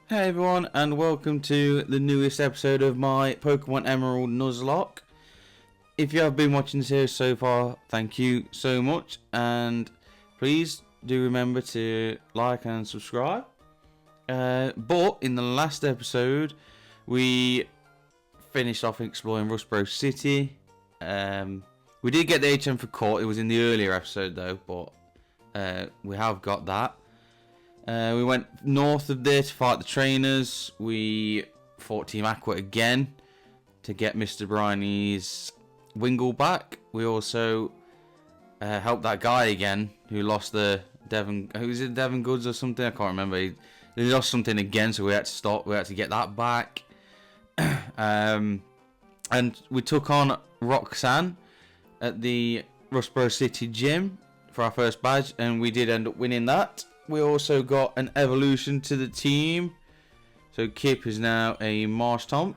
Hey everyone, and welcome to the newest episode of my Pokemon Emerald Nuzlocke. If you have been watching the series so far, thank you so much, and please do remember to like and subscribe. But in the last episode, we finished off exploring Rustboro City. We did get the HM for Court. It was in the earlier episode though, but we have got that. We went north of there to fight the trainers. We fought Team Aqua again to get Mr. Brawly's Wingle back. We also helped that guy again who lost the Devon. Who's it, Devon Goods or something? I can't remember. He lost something again, so we had to stop. We had to get that back. And we took on Roxanne at the Rustboro City Gym for our first badge, and we did end up winning that. We also got an evolution to the team. So Kip is now a Marsh Tom.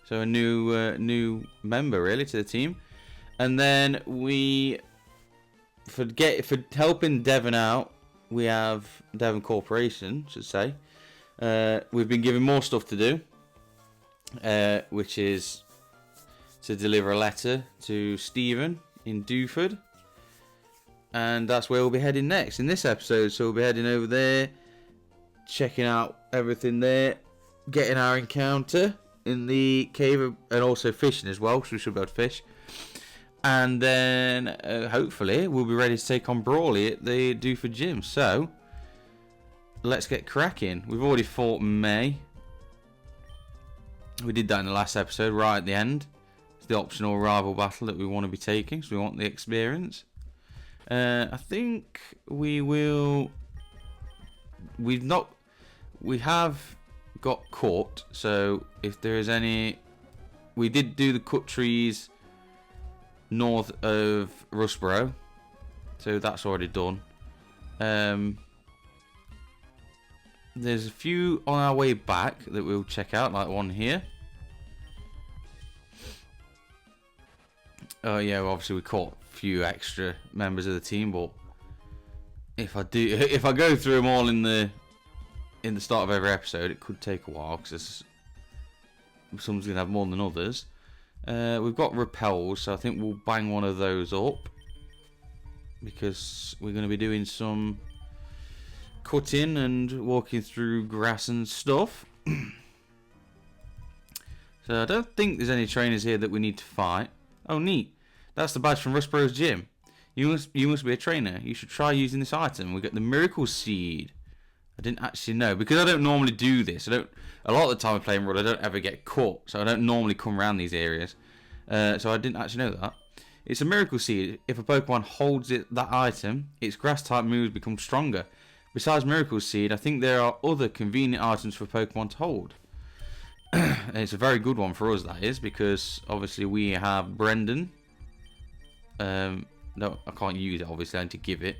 So a new member really to the team. And then we, for helping Devon out, we have Devon Corporation, should say. We've been given more stuff to do, which is to deliver a letter to Stephen in Dewford. And that's where we'll be heading next in this episode. So we'll be heading over there, checking out everything there, getting our encounter in the cave, and also fishing as well, so we should be able to fish. And then hopefully we'll be ready to take on Brawly at the Dewford Gym. So let's get cracking. We've already fought May. We did that in the last episode, right at the end. It's the optional rival battle that we want to be taking, so we want the experience. I think we will. We have got caught. So if there is any, we did do the cut trees north of Rustboro, so that's already done. There's a few on our way back that we'll check out, like one here. Oh yeah, well, obviously we caught few extra members of the team, but if I go through them all in the start of every episode, it could take a while because someone's gonna have more than others. We've got repels, so I think we'll bang one of those up because we're going to be doing some cutting and walking through grass and stuff. So I don't think there's any trainers here that we need to fight. Oh, neat. That's the badge from Rustboro's Gym. You must be a trainer. You should try using this item. We got the Miracle Seed. I didn't actually know, because I don't normally do this. A lot of the time I play in Road, I don't ever get caught, so I don't normally come around these areas. So I didn't actually know that. It's a Miracle Seed. If a Pokemon holds that item, its grass type moves become stronger. Besides Miracle Seed, I think there are other convenient items for Pokemon to hold. And it's a very good one for us, that is, because obviously we have Brendan. No, I can't use it, obviously. I need to give it.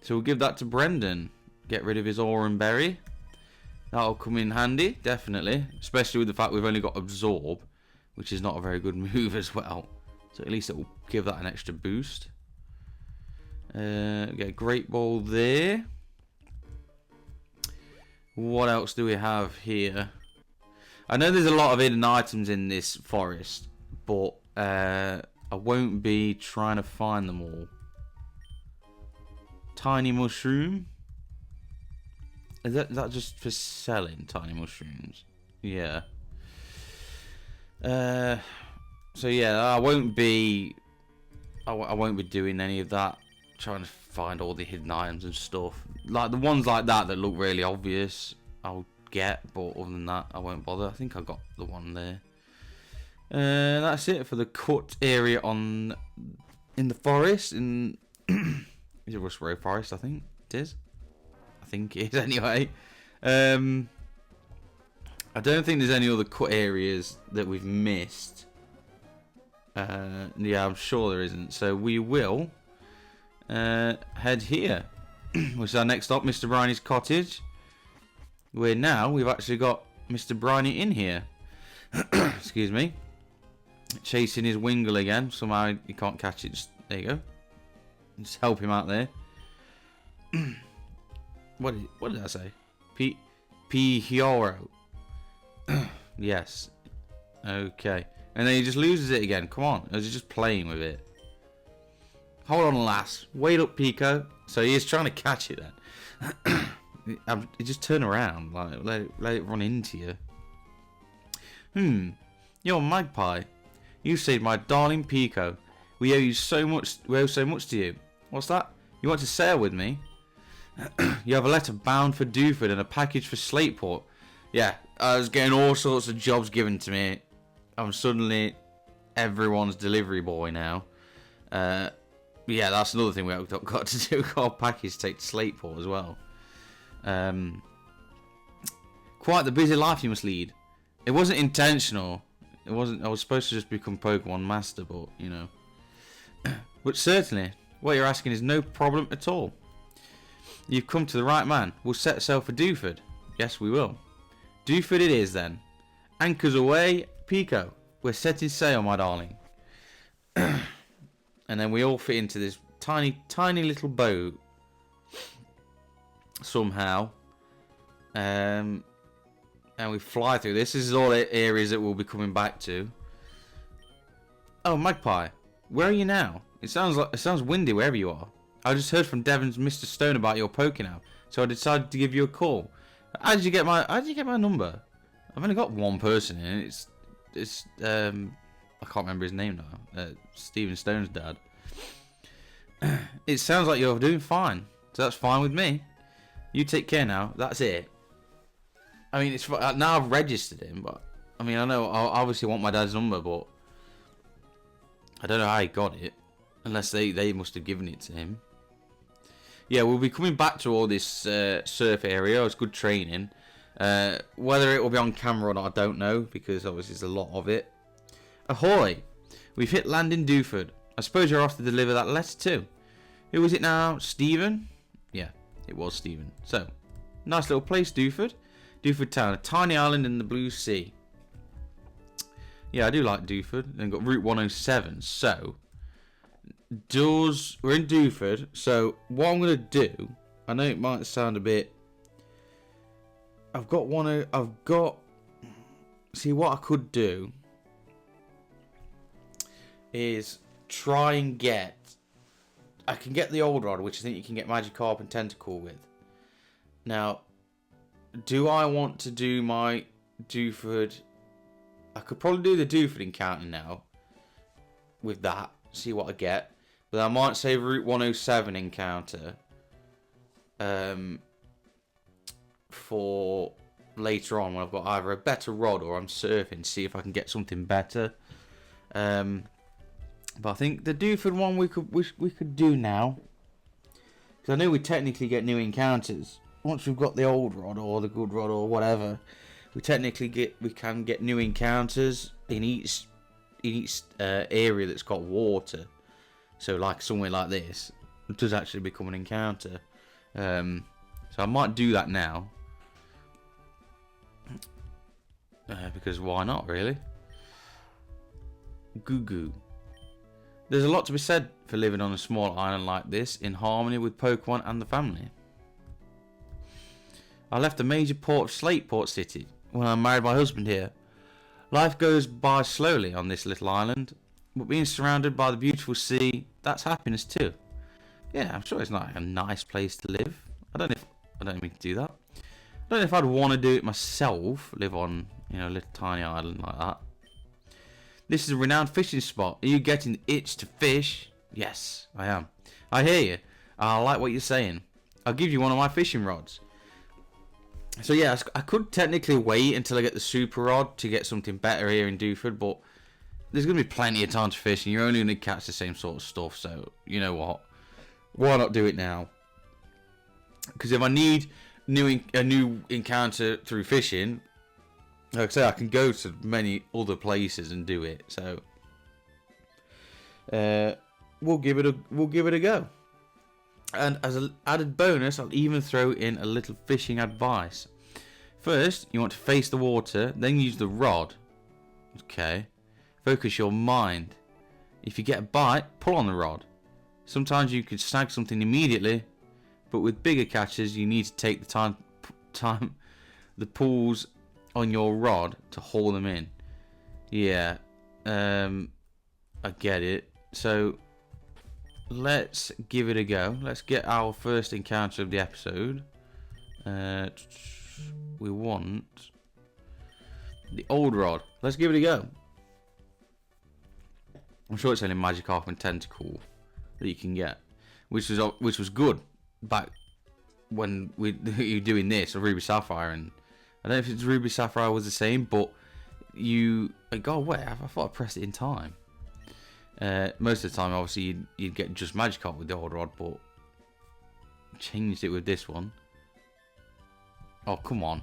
So we'll give that to Brendan. Get rid of his Aurum Berry. That'll come in handy, definitely. Especially with the fact we've only got Absorb, which is not a very good move as well. So at least it will give that an extra boost. Get a Great Ball there. What else do we have here? I know there's a lot of hidden items in this forest, but I won't be trying to find them all. Tiny Mushroom. Is that just for selling tiny mushrooms? Yeah. So yeah, I won't be doing any of that. Trying to find all the hidden items and stuff. Like the ones like that look really obvious, I'll get. But other than that, I won't bother. I think I got the one there. That's it for the cut area in the forest. Is it Rustboro Forest? I think it is. I think it is anyway. I don't think there's any other cut areas that we've missed. Yeah, I'm sure there isn't. So we will head here, which is our next stop, Mr. Brawly's cottage. Where now we've actually got Mr. Brawly in here. Excuse me. Chasing his Wingle again. Somehow he can't catch it. There you go. Just help him out there. What did I say? Pihioro. Yes. Okay. And then he just loses it again. Come on. Or is he just playing with it? Hold on, lass. Wait up, Pico. So he is trying to catch it then. You just turn around. Like, let it run into you. You're a magpie. You saved my darling Pico. We owe so much to you. What's that? You want to sail with me? You have a letter bound for Dewford and a package for Slateport. Yeah, I was getting all sorts of jobs given to me. I'm suddenly everyone's delivery boy now. Yeah, that's another thing we've got to do. Got a package to take to Slateport as well. Quite the busy life you must lead. It wasn't intentional. It wasn't. I was supposed to just become Pokemon Master, but you know. But certainly, what you're asking is no problem at all. You've come to the right man. We'll set sail for Dewford. Yes, we will. Dewford it is then. Anchors away, Pico. We're setting sail, my darling. And then we all fit into this tiny, tiny little boat. Somehow. And we fly through this. This is all the areas that we'll be coming back to. Oh, Magpie. Where are you now? It sounds windy wherever you are. I just heard from Devon's Mr. Stone about your Pokénav, so I decided to give you a call. How did you get my number? I've only got one person in it. It's I can't remember his name now. Stephen Stone's dad. It sounds like you're doing fine, so that's fine with me. You take care now. That's it. I mean, it's now I've registered him, but I mean, I know I obviously want my dad's number, but I don't know how he got it, unless they must have given it to him. Yeah, we'll be coming back to all this surf area. It's good training. Whether it will be on camera or not, I don't know, because obviously there's a lot of it. Ahoy! We've hit land in Dewford. I suppose you're off to deliver that letter too. Who was it now? Stephen? Yeah, it was Stephen. So, nice little place, Dewford. Dewford Town, a tiny island in the blue sea. Yeah, I do like Dewford. Then got Route 107. So, we're in Dewford. So, what I'm going to do, I know it might sound a bit... See, what I could do is try and get... I can get the old rod, which I think you can get Magikarp and Tentacool with. Now, do I want to do my Dewford... I could probably do the Dewford encounter now with that, see what I get. But I might save Route 107 encounter for later on when I've got either a better rod or I'm surfing, see if I can get something better. But I think the Dewford one we could do now, because I know we technically get new encounters once we've got the old rod or the good rod or whatever. We can get new encounters in each area that's got water. So like somewhere like this, it does actually become an encounter. So I might do that now. Because why not, really? Goo Goo. There's a lot to be said for living on a small island like this in harmony with Pokemon and the family. I left the major port of Slateport City when I married my husband here. Life goes by slowly on this little island, but being surrounded by the beautiful sea, that's happiness too. Yeah, I'm sure it's not a nice place to live. I don't mean to do that. I don't know if I'd want to do it myself, live on, a little tiny island like that. This is a renowned fishing spot. Are you getting the itch to fish? Yes, I am. I hear you. I like what you're saying. I'll give you one of my fishing rods. So yeah, I could technically wait until I get the super rod to get something better here in Dewford, but there's going to be plenty of time to fish and you're only going to catch the same sort of stuff, so you know what? Why not do it now? Because if I need a new encounter through fishing, like I say, I can go to many other places and do it, so we'll give it a go. And as an added bonus, I'll even throw in a little fishing advice. First, you want to face the water, then use the rod. Okay. Focus your mind. If you get a bite, pull on the rod. Sometimes you can snag something immediately, but with bigger catches, you need to take the time the pulls on your rod to haul them in. Yeah, I get it. So let's give it a go. Let's get our first encounter of the episode. We want the old rod. Let's give it a go. I'm sure it's only Magikarp and Tentacool that you can get, which was good back when you were doing this, or Ruby Sapphire, and I don't know if it's Ruby Sapphire was the same, but God, wait, I thought I pressed it in time. Most of the time, obviously, you'd get just Magikarp with the old rod, but changed it with this one. Oh, come on.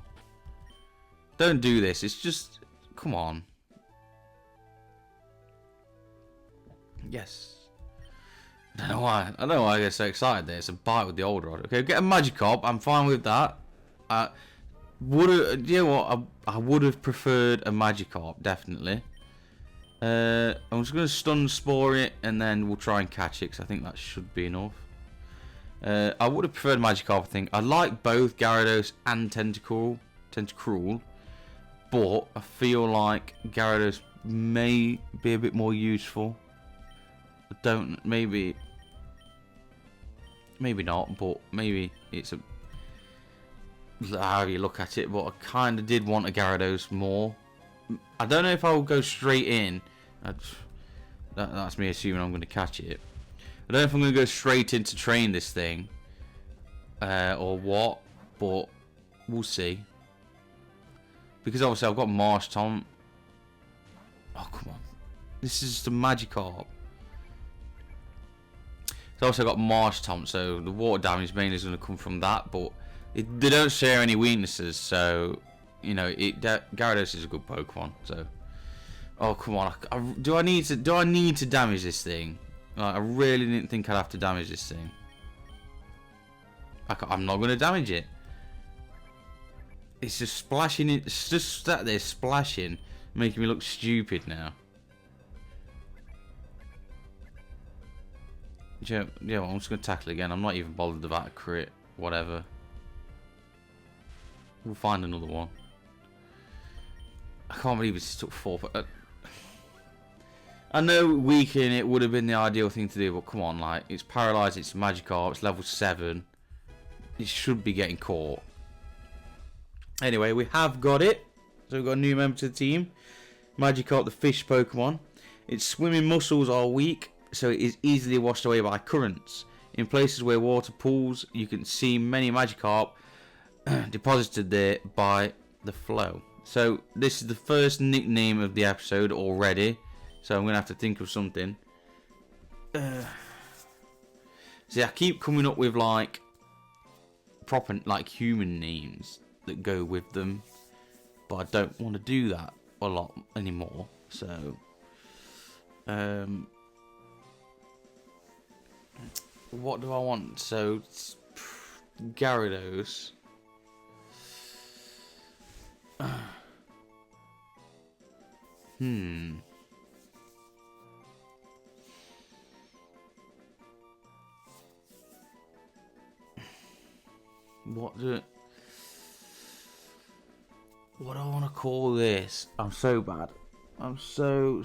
Don't do this. It's just, come on. Yes. I don't know why I get so excited there. It's a bite with the old rod. Okay, get a Magikarp. I'm fine with that. You know what? I would have preferred a Magikarp, definitely. I'm just going to stun Spore it, and then we'll try and catch it, because I think that should be enough. I would have preferred Magikarp, I think. I like both Gyarados and Tentacruel, but I feel like Gyarados may be a bit more useful. Maybe not, but maybe it's how you look at it, but I kind of did want a Gyarados more. I don't know if I'll go straight in. That's me assuming I'm going to catch it. I don't know if I'm going to go straight in to train this thing, or what, but we'll see. Because obviously I've got Marshtomp. Oh, come on. This is just a Magikarp. So also got Marshtomp, so the water damage mainly is going to come from that, but they don't share any weaknesses, so, you know, Gyarados is a good Pokemon, so. Oh, come on. Do I need to damage this thing? Like, I really didn't think I'd have to damage this thing. I'm not going to damage it. It's just splashing. It's just sat there splashing, making me look stupid now. Yeah, well, I'm just going to tackle it again. I'm not even bothered about a crit. Whatever. We'll find another one. I can't believe it's took 4. I know weakening it would have been the ideal thing to do, but come on, like, it's paralyzed, it's Magikarp, it's level 7. It should be getting caught. Anyway, we have got it. So we've got a new member to the team. Magikarp, the fish Pokemon. Its swimming muscles are weak, so it is easily washed away by currents. In places where water pools, you can see many Magikarp deposited there by the flow. So this is the first nickname of the episode already. So I'm going to have to think of something. See, I keep coming up with like proper like human names that go with them. But I don't want to do that a lot anymore. So what do I want? So Gyarados. What do I want to call this? I'm so bad. I'm so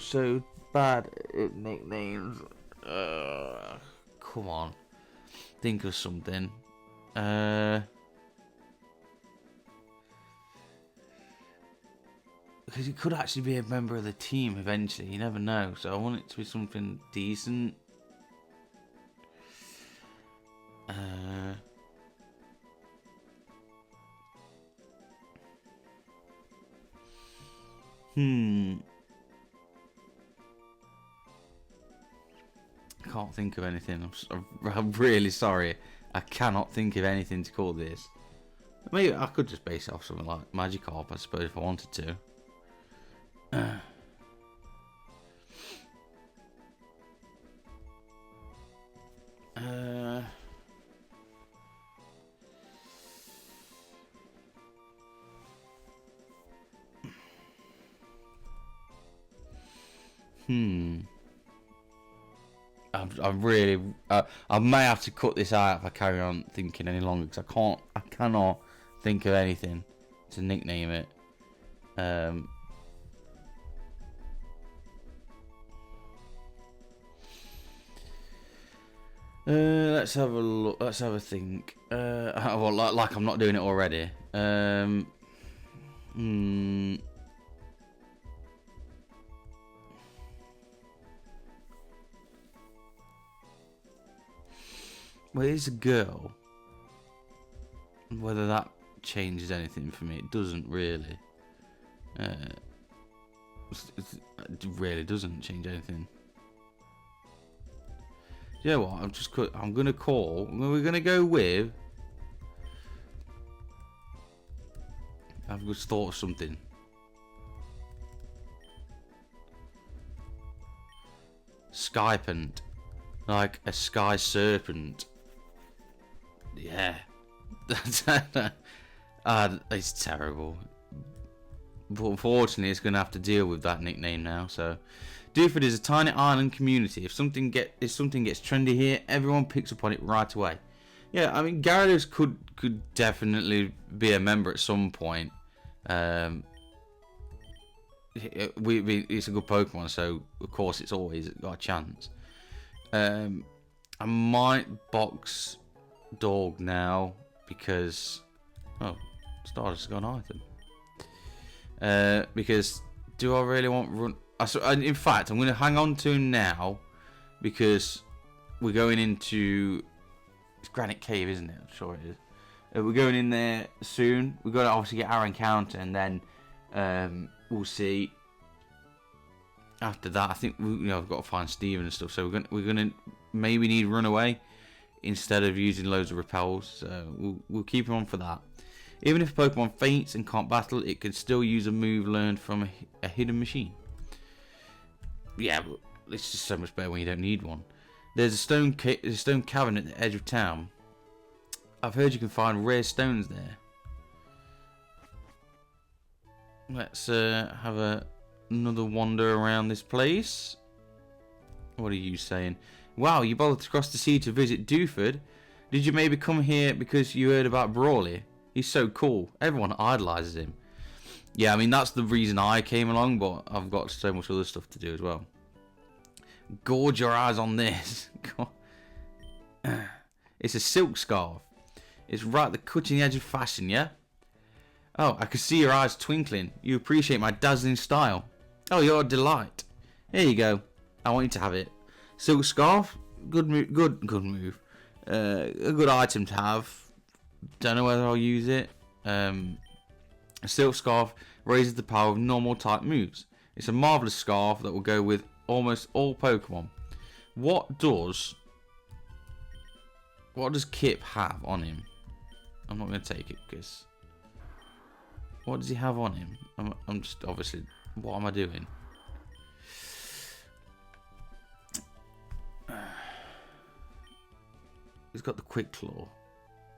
bad at nicknames. Come on. Think of something. Because it could actually be a member of the team eventually. You never know. So I want it to be something decent. I can't think of anything. I'm really sorry. I cannot think of anything to call this. Maybe I could just base it off something like Magikarp, I suppose, if I wanted to. I'm really. I may have to cut this out if I carry on thinking any longer because I cannot think of anything. to nickname it. Let's have a look. Let's have a think. Well, like I'm not doing it already. Well, it's a girl. Whether that changes anything for me, it doesn't really. It really doesn't change anything. You know what? I'm gonna call. We're gonna go with. I've just thought of something. Skypant, like a sky serpent. Yeah, it's terrible. But unfortunately, it's gonna have to deal with that nickname now. So. Dewford is a tiny island community. If something gets trendy here, everyone picks up on it right away. Yeah, I mean Gyarados could definitely be a member at some point. It's a good Pokemon, so of course it's always got a chance. I might box dog now because Stardust has got an item. Because do I really want run? In fact, I'm going to hang on to him now because we're going into it's Granite Cave, isn't it? I'm sure it is. We're going in there soon. We've got to obviously get our encounter, and then we'll see. After that, I think we've got to find Steven and stuff. So we're gonna maybe need Runaway instead of using loads of repels. So we'll keep him on for that. Even if a Pokemon faints and can't battle, it can still use a move learned from a hidden machine. Yeah, but it's just so much better when you don't need one. There's a stone cavern at the edge of town. I've heard you can find rare stones there. Let's have another wander around this place. What are you saying? Wow, you bothered to cross the sea to visit Dewford. Did you maybe come here because you heard about Brawly? He's so cool. Everyone idolizes him. Yeah, I mean, that's the reason I came along, but I've got so much other stuff to do as well. Gorge your eyes on this. It's a silk scarf. It's right at the cutting edge of fashion, yeah? Oh, I can see your eyes twinkling. You appreciate my dazzling style. Oh, you're a delight. Here you go. I want you to have it. Silk scarf? Good move. Good move. A good item to have. Don't know whether I'll use it. A silk scarf raises the power of normal type moves. It's a marvelous scarf that will go with almost all Pokemon. What does Kip have on him? I'm not going to take it because what does he have on him? I'm just obviously, what am I doing? He's got the Quick Claw.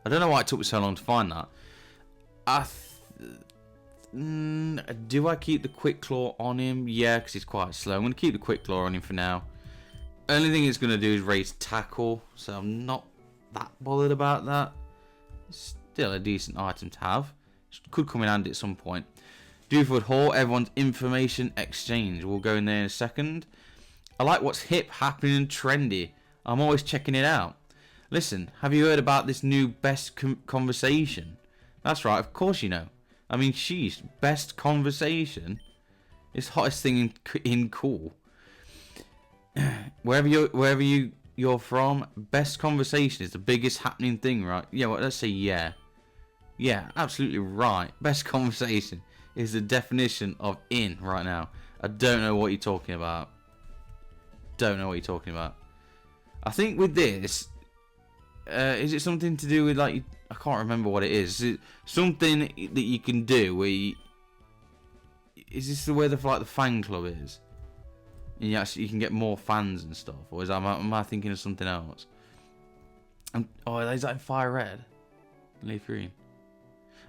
I don't know why it took me so long to find that. Do I keep the Quick Claw on him? Yeah, because he's quite slow. I'm going to keep the Quick Claw on him for now. Only thing it's going to do is raise tackle, so I'm not that bothered about that. It's still a decent item to have. Could come in handy at some point. Dewford Hall, everyone's information exchange. We'll go in there in a second. I like what's hip, happening, and trendy. I'm always checking it out. Listen, have you heard about this new best conversation? That's right, of course you know. I mean, sheesh, best conversation. It's hottest thing in cool. Wherever you're from, best conversation is the biggest happening thing, right? Yeah, well, let's say yeah. Yeah, absolutely right. Best conversation is the definition of in right now. I don't know what you're talking about. I think with this, is it something to do with like, I can't remember what it is. Is it something that you can do where is this where the fan club is? And you can get more fans and stuff, or am I thinking of something else? Is that in Fire Red, Leaf Green?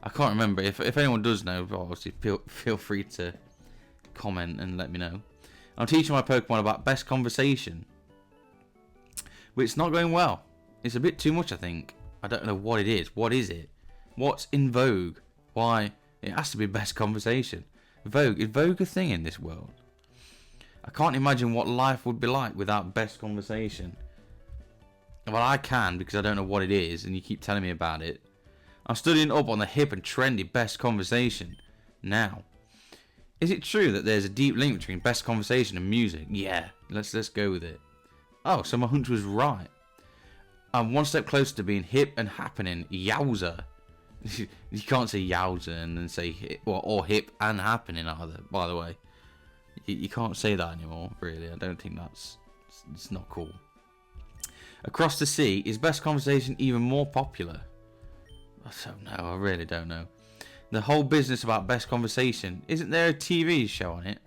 I can't remember. If anyone does know, obviously feel free to comment and let me know. I'm teaching my Pokemon about best conversation, but it's not going well. It's a bit too much, I think. I don't know what it is. What is it? What's in vogue? Why It has to be best conversation. Vogue. Is Vogue a thing in this world? I can't imagine what life would be like without best conversation. Well, I can, because I don't know what it is, and you keep telling me about it. I'm studying up on the hip and trendy best conversation now. Is it true that there's a deep link between best conversation and music? Yeah, let's go with it. Oh, so my hunch was right. I'm one step closer to being hip and happening. Yowza. You can't say yowza and then say hip, or hip and happening either, by the way. You can't say that anymore, really. I don't think it's not cool. Across the sea, is best conversation even more popular? I don't know. I really don't know. The whole business about best conversation. Isn't there a TV show on it?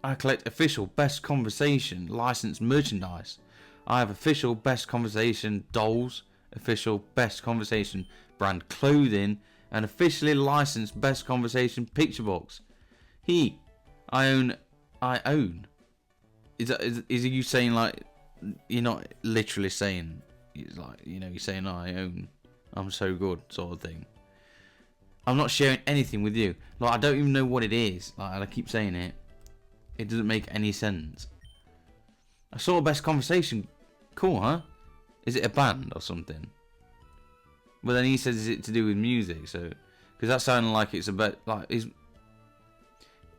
I collect official best conversation licensed merchandise. I have official best conversation dolls, official best conversation brand clothing, and officially licensed best conversation picture books. I own. Is you saying, like, you're not literally saying, it's like, you know, you're saying, oh, I own, I'm so good, sort of thing. I'm not sharing anything with you. Like, I don't even know what it is. Like, I keep saying it. It doesn't make any sense. I saw best conversation. Cool, huh? Is it a band or something? But then he says, is it to do with music? So, because that sounded like it's about, like,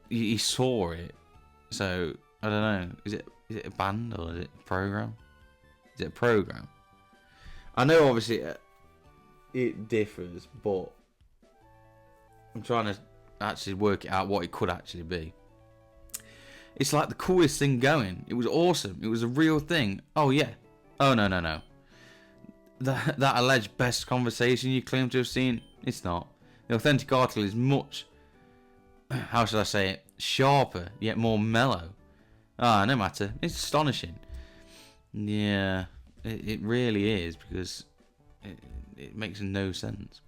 he saw it. So, I don't know. Is it a band or is it a program? Is it a program? I know obviously it differs, but I'm trying to actually work it out what it could actually be. It's like the coolest thing going. It was awesome. It was a real thing. Oh yeah. Oh no. That alleged best conversation you claim to have seen, it's not. The authentic article is much, how should I say it, sharper yet more mellow. No matter. It's astonishing. Yeah, it really is, because it makes no sense.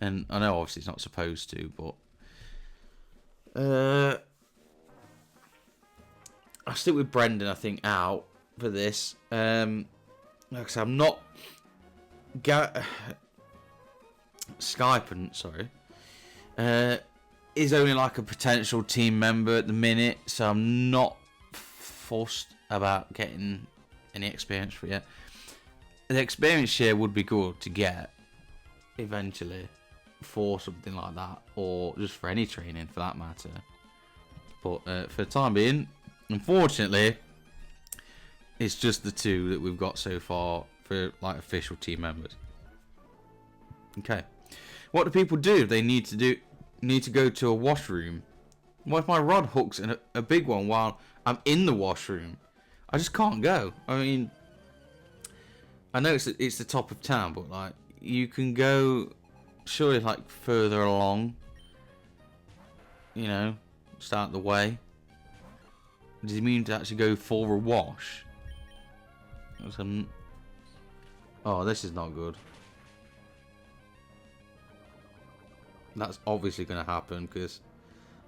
And I know obviously it's not supposed to, but I'll stick with Brendan, I think, out for this. Like I said, I'm not Skypant, sorry, is only like a potential team member at the minute, so I'm not fussed about getting any experience for it. The experience share would be good to get eventually for something like that, or just for any training for that matter. But for the time being, unfortunately, it's just the two that we've got so far for like official team members. Okay, what do people do? They need to go to a washroom. What if my rod hooks in a big one while I'm in the washroom? I just can't go. I mean, I know it's the top of town, but like you can go surely like further along. You know, start the way. Does he mean to actually go for a wash? Oh, this is not good. That's obviously going to happen, because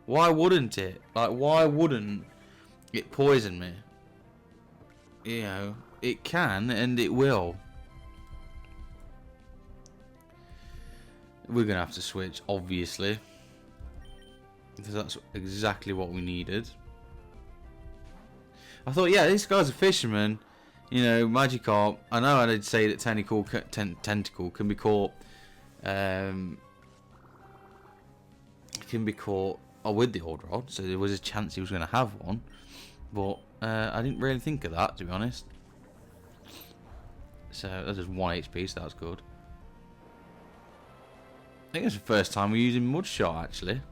why wouldn't it? Like, why wouldn't it poison me? You know, it can and it will. We're going to have to switch, obviously, because that's exactly what we needed. I thought, yeah, this guy's a fisherman. You know, Magikarp. I know I did say that Tentacle can be caught. Can be caught with the old rod, so there was a chance he was going to have one. But I didn't really think of that, to be honest. So that's just 1 HP, so that's good. I think it's the first time we're using Mudshot, actually.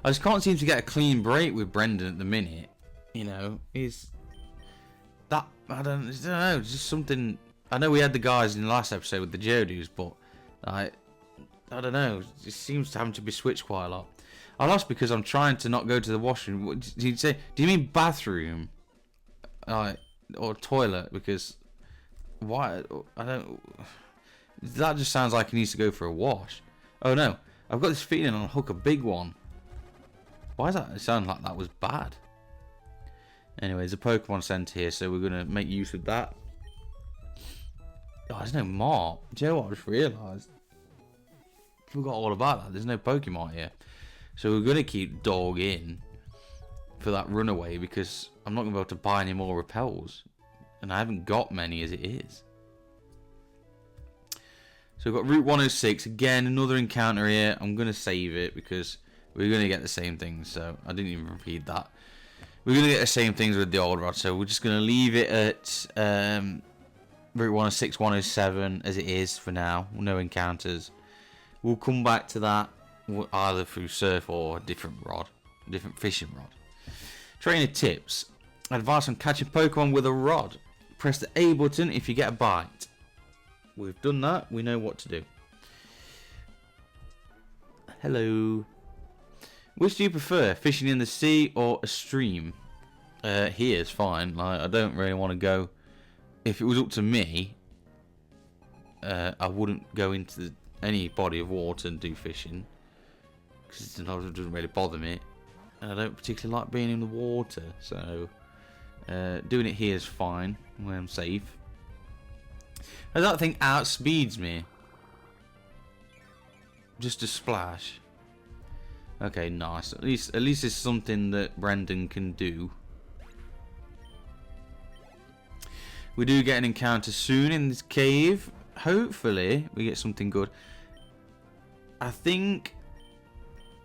I just can't seem to get a clean break with Brendan at the minute. You know, is that I don't know, just something. I know we had the guys in the last episode with the Geodudes, but I don't know. It seems to have to be switched quite a lot. I lost because I'm trying to not go to the washroom. What did you say? Do you mean bathroom? Or toilet? Because why? I don't. That just sounds like he needs to go for a wash. Oh no! I've got this feeling I'll hook a big one. Why does that sound like that was bad? Anyways, a Pokemon Center here, so we're gonna make use of that. Oh, there's no mart. Do you know what I just realised? Forgot all about that. There's no Pokemon here. So we're going to keep dog in for that runaway because I'm not going to be able to buy any more repels. And I haven't got many as it is. So we've got Route 106. Again, another encounter here. I'm going to save it because we're going to get the same things. So I didn't even repeat that. We're going to get the same things with the old rod. So we're just going to leave it at Route 106, 107 as it is for now. No encounters. We'll come back to that either through surf or a different rod. A different fishing rod. Trainer tips. Advice on catching Pokemon with a rod. Press the A button if you get a bite. We've done that. We know what to do. Hello. Which do you prefer? Fishing in the sea or a stream? Here is fine. Like, I don't really want to go. If it was up to me, I wouldn't go into any body of water and do fishing. Because it doesn't really bother me. And I don't particularly like being in the water. So, doing it here is fine. Where I'm safe. And that thing outspeeds me. Just a splash. Okay, nice. At least it's something that Brendan can do. We do get an encounter soon in this cave. Hopefully, we get something good. I think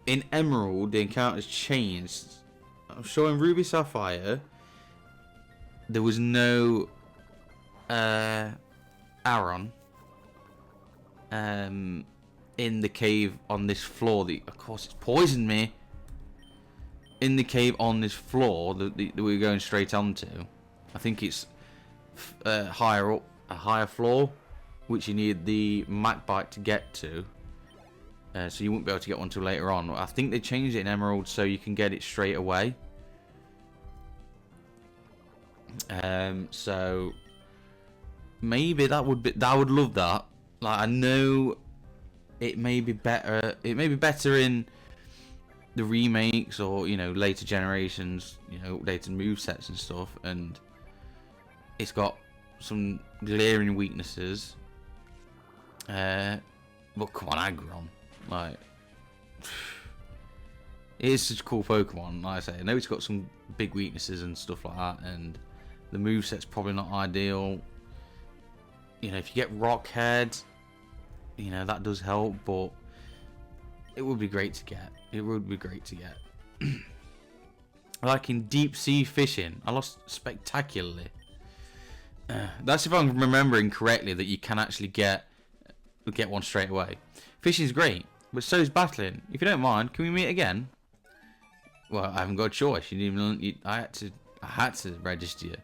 in Emerald, the encounter's changed. I'm sure in Ruby Sapphire, there was no Aaron in the cave on this floor. Of course, it's poisoned me. In the cave on this floor that we're going straight onto. I think it's higher up, a higher floor, which you need the Macbite to get to. So you won't be able to get one till later on. I think they changed it in Emerald so you can get it straight away. So maybe I would love that. Like, I know it may be better. It may be better in the remakes or, you know, later generations, you know, updated movesets and stuff, and it's got some glaring weaknesses. But come on, Aggron. Like, it is such a cool Pokemon. Like I say, I know it's got some big weaknesses and stuff like that, and the moveset's probably not ideal. You know, if you get Rock Head, you know, that does help, but it would be great to get. It would be great to get. Like in deep sea fishing, I lost spectacularly. That's if I'm remembering correctly, that you can actually get one straight away. Fishing's great, but so is battling. If you don't mind, can we meet again? Well, I haven't got a choice. I had to register you.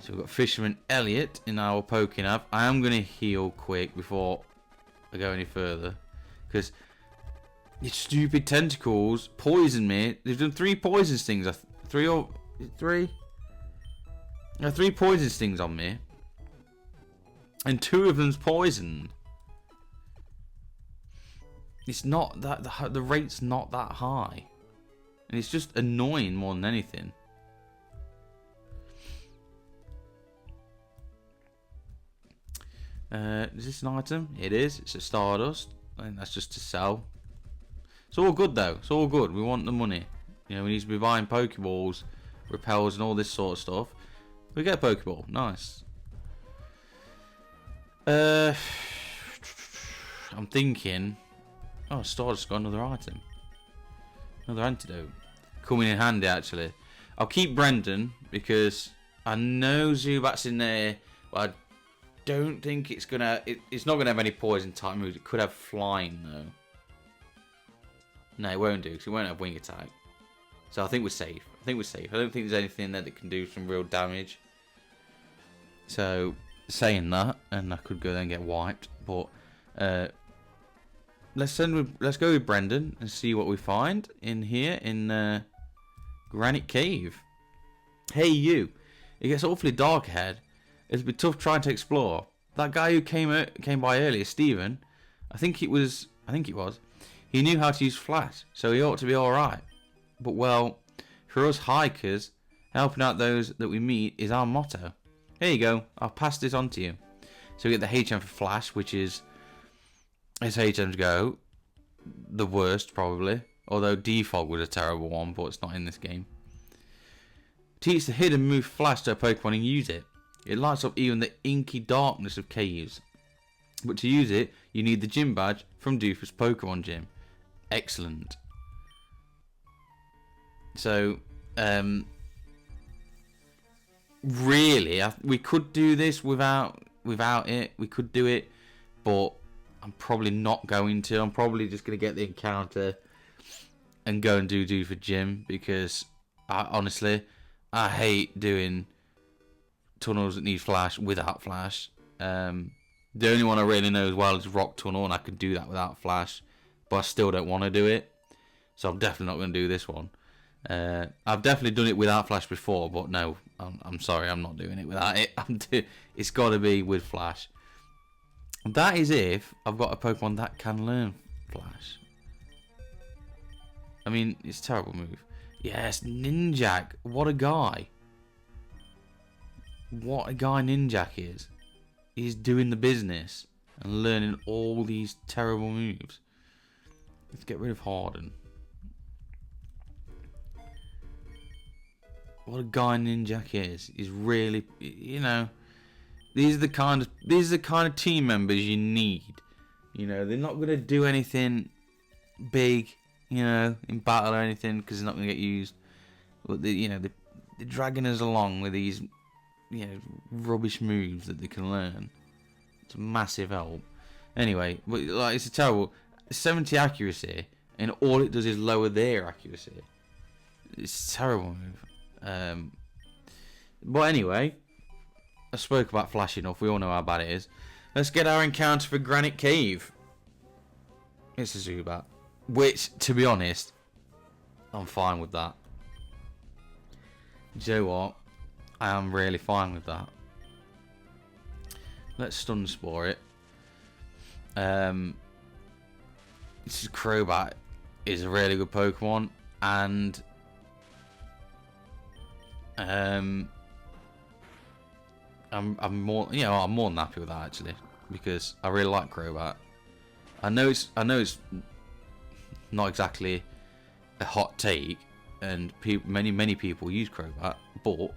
So we've got Fisherman Elliot in our Pokénav. I am going to heal quick before I go any further, because these stupid tentacles poisoned me. They've done 3 poison stings. 3 poison stings on me, and 2 of them's poisoned. It's not that the rate's not that high, and it's just annoying more than anything. Is this an item? It is. It's a Stardust. I think that's just to sell. It's all good though. It's all good. We want the money. You know, we need to be buying Pokeballs, repels, and all this sort of stuff. We get a Pokeball. Nice. I'm thinking. Oh, Stardust got another item. Another antidote. Coming in handy actually. I'll keep Brendan because I know Zubat's in there, but I don't think it's gonna. It's not gonna have any poison type moves. It could have flying though. No, it won't do because it won't have wing attack. So I think we're safe. I think we're safe. I don't think there's anything there that can do some real damage. So saying that, and I could go there and get wiped, but let's go with Brendan and see what we find in here in Granite Cave. Hey you! It gets awfully dark ahead. It'll be tough trying to explore. That guy who came by earlier, Stephen, I think it was. He knew how to use Flash, so he ought to be all right. But well, for us hikers, helping out those that we meet is our motto. Here you go. I'll pass this on to you. So we get the HM for Flash, which is, as HMs go, the worst probably. Although Defog was a terrible one, but it's not in this game. Teach the hidden move Flash to a Pokemon and use it. It lights up even the inky darkness of caves. But to use it, you need the gym badge from Dewford's Pokemon Gym. Excellent. So, really, we could do this without it. We could do it, but I'm probably not going to. I'm probably just going to get the encounter and go and do Dewford Gym, because honestly, I hate doing tunnels that need Flash without Flash. The only one I really know as well is Rock Tunnel, and I can do that without Flash, but I still don't want to do it, so I'm definitely not going to do this one. I've definitely done it without Flash before, but no, I'm sorry, I'm not doing it without it. It's got to be with Flash. That is if I've got a Pokemon that can learn Flash. I mean, it's a terrible move. Yes, Ninjak. What a guy. What a guy Ninjak is. He's doing the business and learning all these terrible moves. Let's get rid of Harden. What a guy Ninjak is. He's really, you know, these are the kind of team members you need. You know, they're not going to do anything big, you know, in battle or anything, because they're not going to get used. But they're dragging us along with these, you know, rubbish moves that they can learn. It's a massive help. Anyway, but like, it's a terrible 70 accuracy, and all it does is lower their accuracy. It's a terrible move. But anyway, I spoke about Flash enough. We all know how bad it is. Let's get our encounter for Granite Cave. It's a Zubat, which, to be honest, I'm fine with that. Do you know what? I am really fine with that. Let's Stun Spore it. This Crobat is a really good Pokemon, and I'm more than happy with that, actually, because I really like Crobat. I know it's not exactly a hot take, and many people use Crobat, but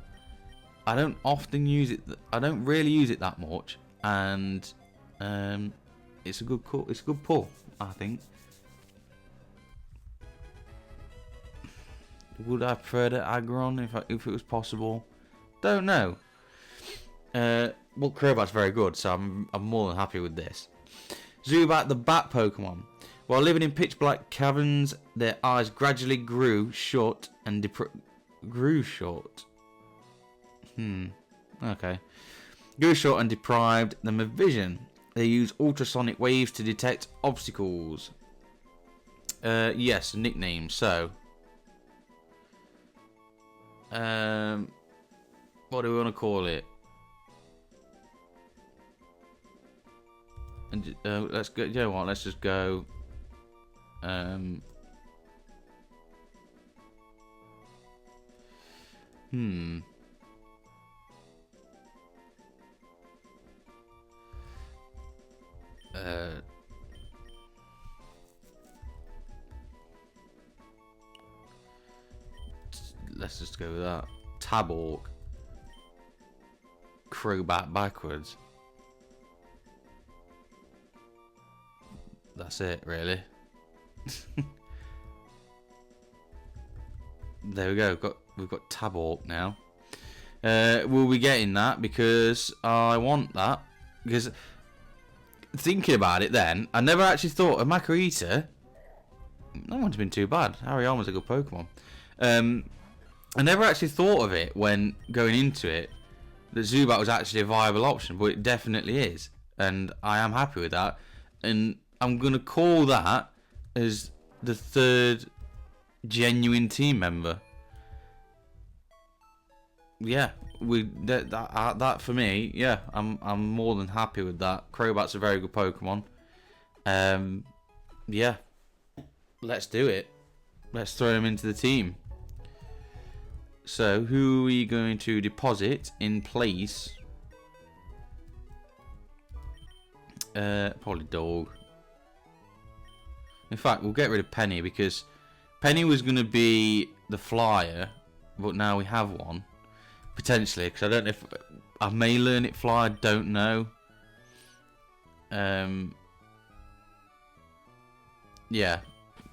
I don't often use it. I don't really use it that much, and it's a good call. It's a good pull, I think. Would I prefer the Aggron if it was possible? Don't know. Well, Crobat's very good, so I'm more than happy with this. Zubat, the bat Pokemon. While living in pitch black caverns, their eyes gradually grew shut and grew short. Okay. Grew short and deprived them of vision. They use ultrasonic waves to detect obstacles. Yes, nickname. So, what do we want to call it? And let's go. You know what? Let's just go. Let's just go with that. Tabork. Crobat backwards. That's it, really. There we go. We've got Tabork now. We'll be getting that because I want that. Because thinking about it, then I never actually thought of Makuhita. That one's been too bad. Hariyama's a good Pokemon. I never actually thought of it when going into it that Zubat was actually a viable option, but it definitely is, and I am happy with that. And I'm gonna call that as the third genuine team member. Yeah, that for me, yeah, I'm more than happy with that. Crobat's a very good Pokemon. Yeah, let's do it. Let's throw him into the team. So, who are we going to deposit in place Probably dog. In fact, we'll get rid of Penny because Penny was going to be the flyer, but now we have one. Potentially, because I don't know if I may learn it fly, I don't know. Yeah,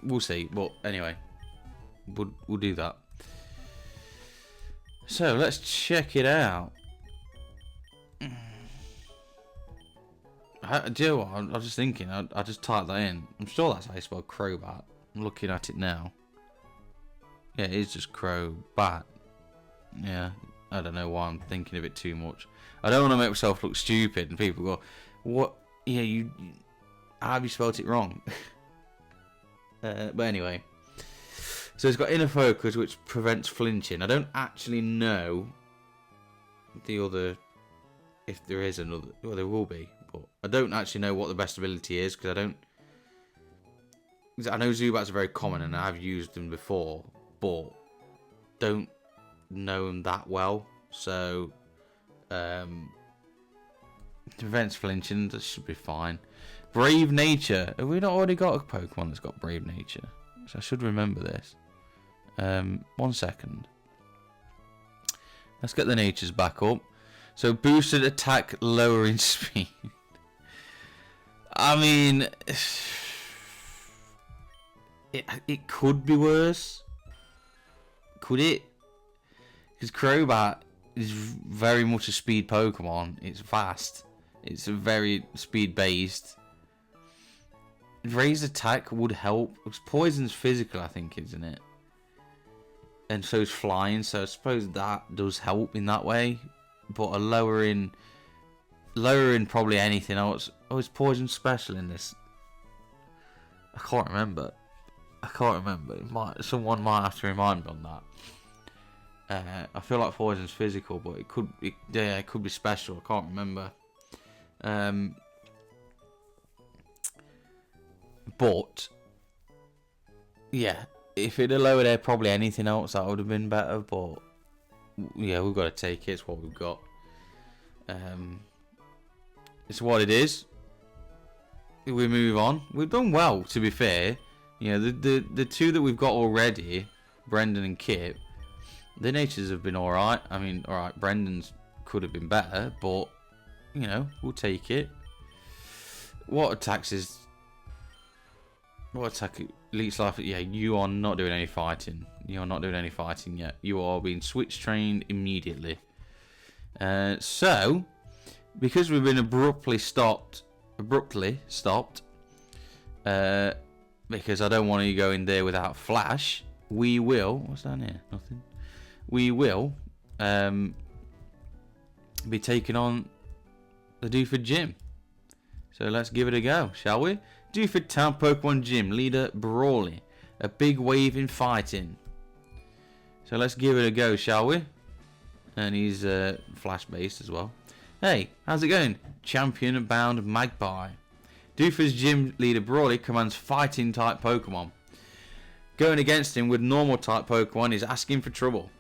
we'll see. But anyway, we'll do that. So let's check it out. Do you know what? I was just thinking. I just typed that in. I'm sure that's how you spell Crobat. I'm looking at it now. Yeah, it is just Crobat. Yeah, I don't know why I'm thinking of it too much. I don't want to make myself look stupid, and people go, "What? Yeah, how have you spelled it wrong?" But anyway, so it's got inner focus, which prevents flinching. I don't actually know the other, if there is another. Well, there will be, but I don't actually know what the best ability is because I don't. I know Zubats are very common, and I've used them before, but don't know them that well. So, prevents flinching. That should be fine. Brave Nature. Have we not already got a Pokemon that's got Brave Nature? So I should remember this. 1 second. Let's get the natures back up. So boosted attack, lowering speed. I mean, it could be worse. Could it? Because Crobat is very much a speed Pokemon. It's fast. It's a very speed based. Raised attack would help. Poison's physical, I think, isn't it? And so is flying. So I suppose that does help in that way. But a lowering probably anything else. Oh, is poison special in this? I can't remember. Someone might have to remind me on that. I feel like poison's physical, but it could be special. I can't remember. But yeah, if it'd have lowered there, probably anything else that would have been better. But yeah, we've got to take it. It's what we've got. It's what it is. We move on. We've done well, to be fair. You know, the two that we've got already, Brendan and Kip, their natures have been all right. I mean, all right, Brendan's could have been better, but you know, we'll take it. What attack leech life? Yeah, you are not doing any fighting. You're not doing any fighting yet. You are being switch trained immediately. So, because we've been abruptly stopped, because I don't want you to go in there without flash, we will. What's down here? Nothing. We will be taking on the Dewford Gym. So let's give it a go, shall we? Dewford Town Pokemon Gym, leader Brawly. A big wave in fighting. So let's give it a go, shall we? And he's flash based as well. Hey, how's it going? Champion bound Magpie. Dewford's Gym leader Brawly commands fighting type Pokemon. Going against him with normal type Pokemon is asking for trouble.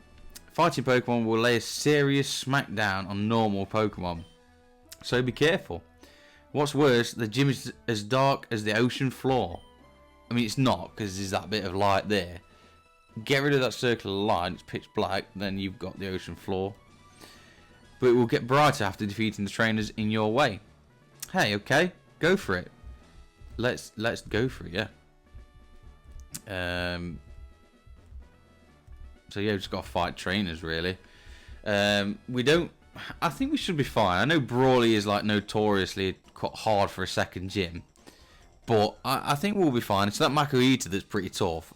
Fighting Pokemon will lay a serious smackdown on normal Pokemon. So be careful. What's worse, the gym is as dark as the ocean floor. I mean, it's not, because there's that bit of light there. Get rid of that circle of light, it's pitch black, then you've got the ocean floor. But it will get brighter after defeating the trainers in your way. Hey, okay, go for it. Let's go for it, yeah. So yeah, we've just got to fight trainers, really. I think we should be fine. I know Brawly is like notoriously quite hard for a second gym, but I think we'll be fine. It's that Makuhita that's pretty tough.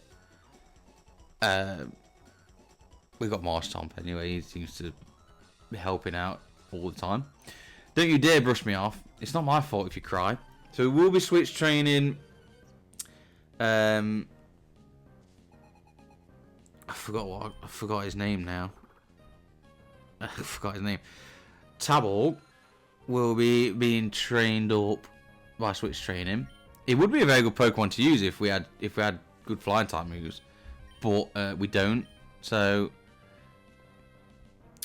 We've got Marshtomp anyway. He seems to be helping out all the time. Don't you dare brush me off. It's not my fault if you cry. So we'll be switch training. I forgot his name now. I forgot his name. Tabble will be being trained up by switch training. It would be a very good Pokemon to use if we had good flying type moves, but we don't. So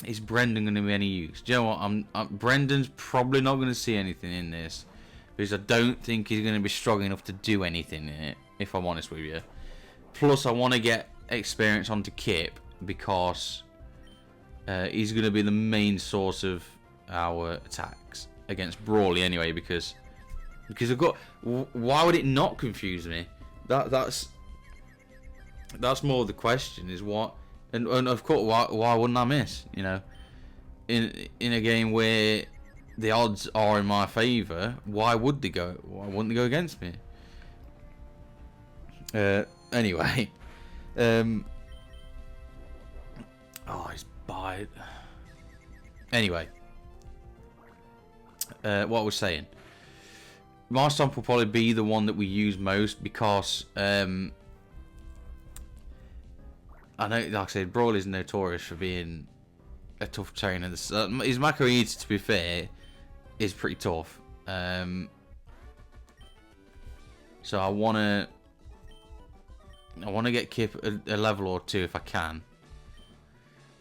is Brendan going to be any use? Do you know what? Brendan's probably not going to see anything in this because I don't think he's going to be strong enough to do anything in it, if I'm honest with you. Plus, I want to get experience onto Kip because he's going to be the main source of our attacks against Brawly anyway. Because I've got. Why would it not confuse me? That's more of the question. Is what and of course why wouldn't I miss? You know, in a game where the odds are in my favour, why would they go? Why wouldn't they go against me? Anyway, oh, he's bite. Anyway, what I was saying, my stomp will probably be the one that we use most because I know, like I said, Brawly is notorious for being a tough trainer. His Macro Eater, to be fair, is pretty tough. So I wanna get Kip a level or two if I can.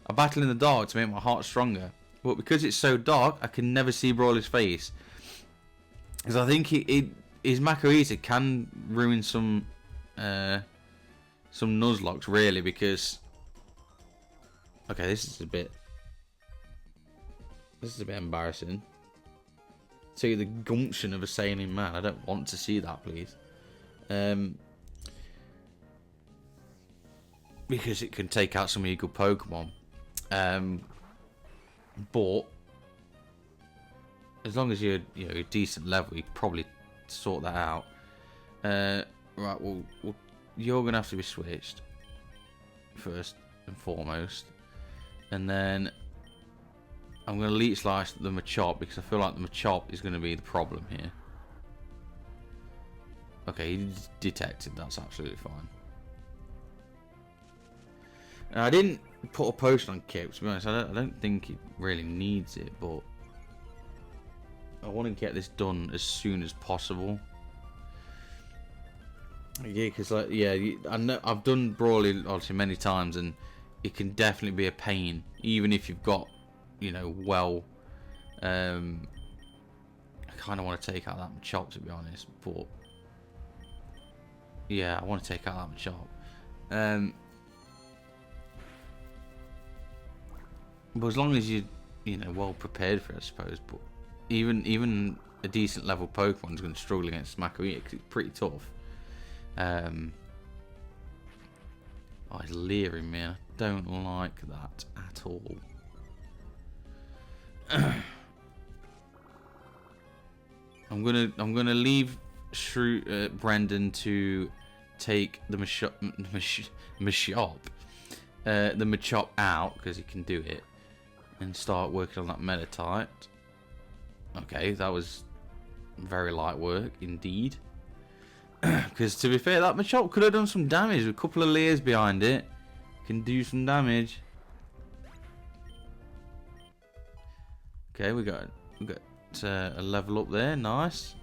I battle in the dark to make my heart stronger, but because it's so dark, I can never see Brawly's face. Because I think his Macro Eater can ruin some Nuzlocks, really. Because okay, this is a bit embarrassing. See the gumption of a Sailing Man. I don't want to see that, please. Because it can take out some of your good Pokemon. But as long as you're a decent level, you can probably sort that out. Right, well, you're gonna have to be switched first and foremost, and then I'm gonna Leech Slice the Machop because I feel like the Machop is gonna be the problem here. Okay, he's detected. That's absolutely fine. Now, I didn't put a potion on Kip, to be honest. I don't think he really needs it, but I want to get this done as soon as possible. Yeah, because I know I've done Brawly obviously many times, and it can definitely be a pain, even if you've got, well. I kind of want to take out that Machop, to be honest, but yeah, I want to take out that Machop. But as long as you're well prepared for it, I suppose. But even a decent level Pokemon is going to struggle against Macro Eater because it's pretty tough. Oh, he's leering me. I don't like that at all. I'm gonna leave Brendan to take the Machop out because he can do it, and start working on that Meta type. Okay, that was very light work indeed. Because to be fair, that Machop could have done some damage with a couple of layers behind it. Can do some damage. Okay, we got a level up there. Nice.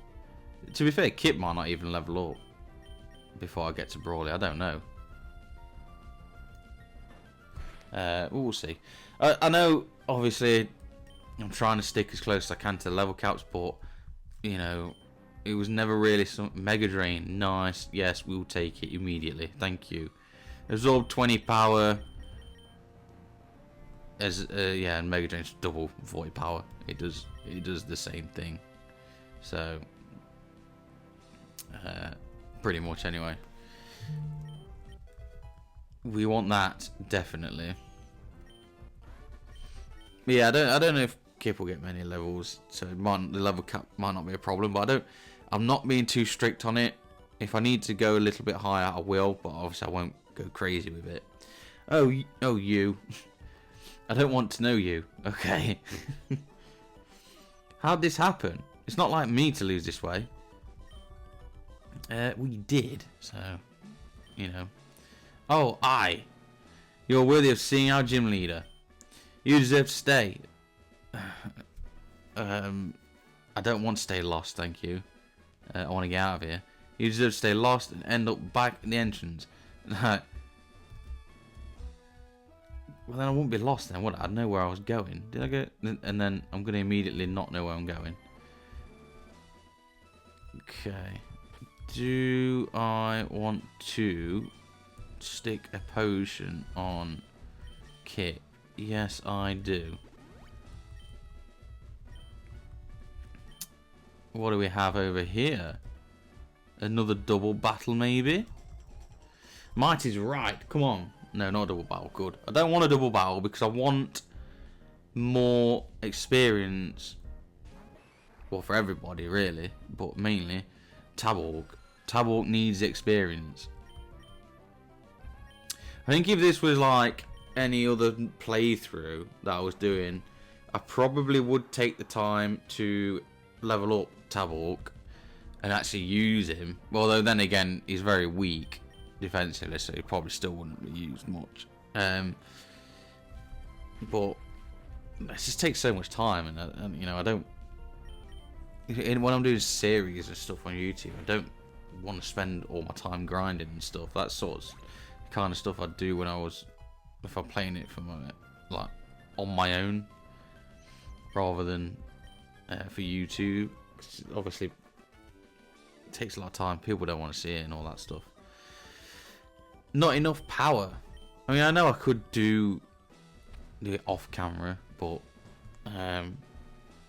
To be fair, Kip might not even level up before I get to Brawly. I don't know. We'll see. I know, obviously, I'm trying to stick as close as I can to the level caps, but it was never really some Mega Drain. Nice. Yes, we'll take it immediately. Thank you. Absorb 20 power. And Mega Drain's double void power. It does the same thing. So pretty much anyway. We want that definitely. But yeah, I don't know if Kip will get many levels, so the level cap might not be a problem. But I'm not being too strict on it. If I need to go a little bit higher, I will. But obviously, I won't go crazy with it. Oh, you. I don't want to know you. Okay. How'd this happen? It's not like me to lose this way. We did, so Oh, you're worthy of seeing our gym leader. You deserve to stay. I don't want to stay lost, thank you. I want to get out of here. You deserve to stay lost and end up back in the entrance. Well, then I wouldn't be lost then, would I? I'd know where I was going. Did I go? And then I'm going to immediately not know where I'm going. Okay. Do I want to stick a potion on Kit? Yes, I do. What do we have over here? Another double battle, maybe? Might is right. Come on. No, not a double battle. Good. I don't want a double battle because I want more experience. Well, for everybody, really. But mainly, Taborg. Taborg needs experience. I think if this was like any other playthrough that I was doing, I probably would take the time to level up Taborg and actually use him. Although then again, he's very weak defensively, so he probably still wouldn't be used much. But it just takes so much time, and you know, I don't. When I'm doing series and stuff on YouTube, I don't want to spend all my time grinding and stuff. That's sort of the kind of stuff I'd do when I was, if I'm playing it for my, like, on my own, rather than for YouTube. Obviously, it takes a lot of time. People don't want to see it and all that stuff. Not enough power. I mean, I know I could do it off camera, but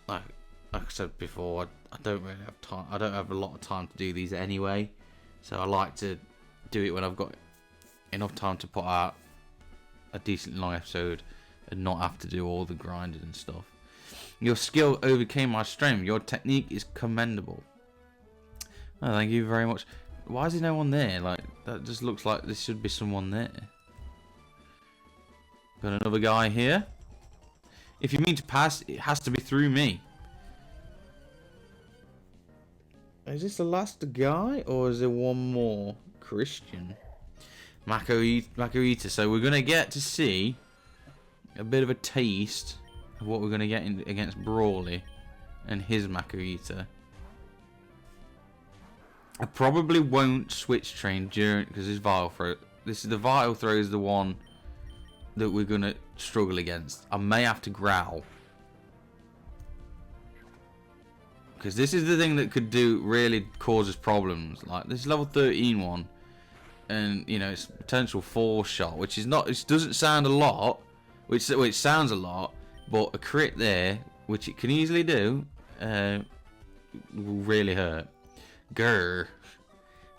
like I said before, I don't really have time. I don't have a lot of time to do these anyway, so I like to do it when I've got enough time to put out a decently long episode and not have to do all the grinding and stuff. Your skill overcame my strength. Your technique is commendable. Oh, thank you very much. Why is there no one there? Like, that just looks like there should be someone there. Got another guy here. If you mean to pass, it has to be through me. Is this the last guy, or is there one more? Christian. Mako-Eater. So we're going to get to see a bit of a taste of what we're going to get in against Brawly and his Mako-Eater. I probably won't switch train during, because this Vital Throw. This is the Vital Throw is the one that we're going to struggle against. I may have to growl. Because this is the thing that could really causes problems. Like this level 13 one. And, you know, it's potential 4 shot. Which is not, it doesn't sound a lot. Which sounds a lot. But a crit there, which it can easily do, will really hurt. Grr.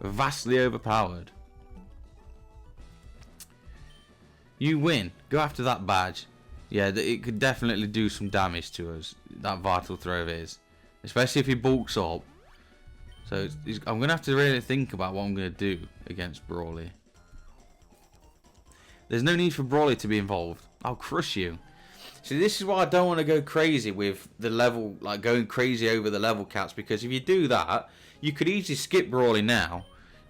Vastly overpowered. You win. Go after that badge. Yeah, it could definitely do some damage to us. That Vital Throw is. Especially if he bulks up. So I'm going to have to really think about what I'm going to do against Brawly. There's no need for Brawly to be involved. I'll crush you. See, this is why I don't want to go crazy with the level, like going crazy over the level caps. Because if you do that, you could easily skip Brawly now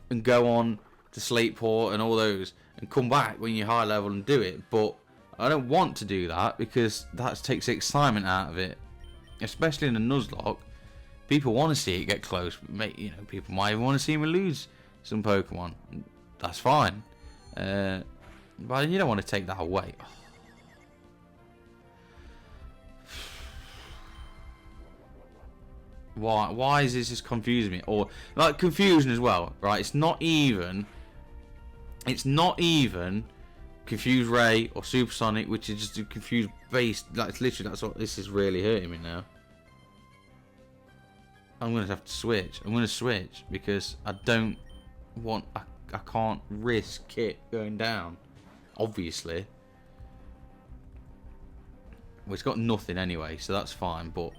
and go on to Slateport and all those and come back when you're high level and do it. But I don't want to do that because that takes the excitement out of it. Especially in a Nuzlocke, people want to see it get close. You know, people might even want to see me lose some Pokemon. That's fine, but you don't want to take that away. Why is this just confusing me? Or like confusion as well, right? It's not even Confused Ray or Supersonic, which is just a confused base. Like literally, that's what this is really hurting me now. I'm gonna have to switch. I'm gonna switch because I don't want. I can't risk Kit going down. Obviously, well, it's got nothing anyway, so that's fine. But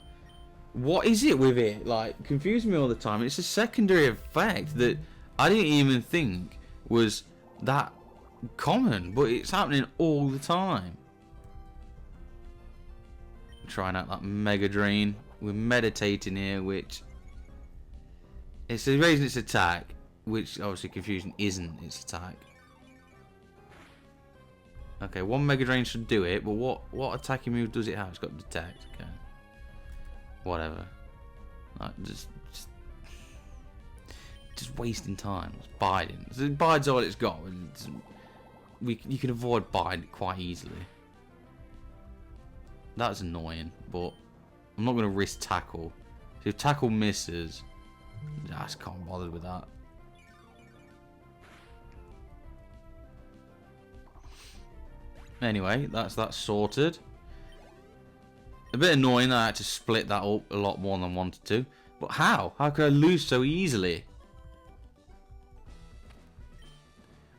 what is it with it? Like, confusing me all the time. It's a secondary effect that I didn't even think was that common, but it's happening all the time. Trying out that Mega Drain. We're meditating here, which it's raising its attack, which obviously Confusion isn't its attack. Okay, one Mega Drain should do it, but what attacking move does it have? It's got Detect. Okay, whatever. Like, just wasting time. It's biding. So bide's all it's got. You can avoid bide quite easily. That's annoying, but I'm not going to risk tackle. So if tackle misses, I just can't bother with that. Anyway, that's that sorted. A bit annoying that I had to split that up a lot more than I wanted to. But how? How could I lose so easily?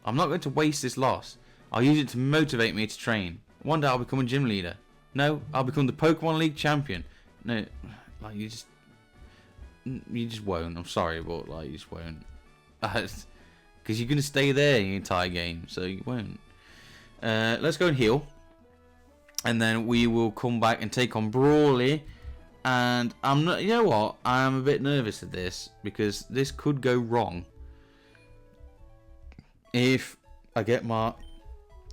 I'm not going to waste this loss. I'll use it to motivate me to train. One day I'll become a gym leader. No, I'll become the Pokemon League champion. No, like you just won't. I'm sorry, but like you just won't. Because you're going to stay there the entire game, so you won't. Let's go and heal. And then we will come back and take on Brawly. And I'm not, you know what? I'm a bit nervous at this because this could go wrong. If I get my,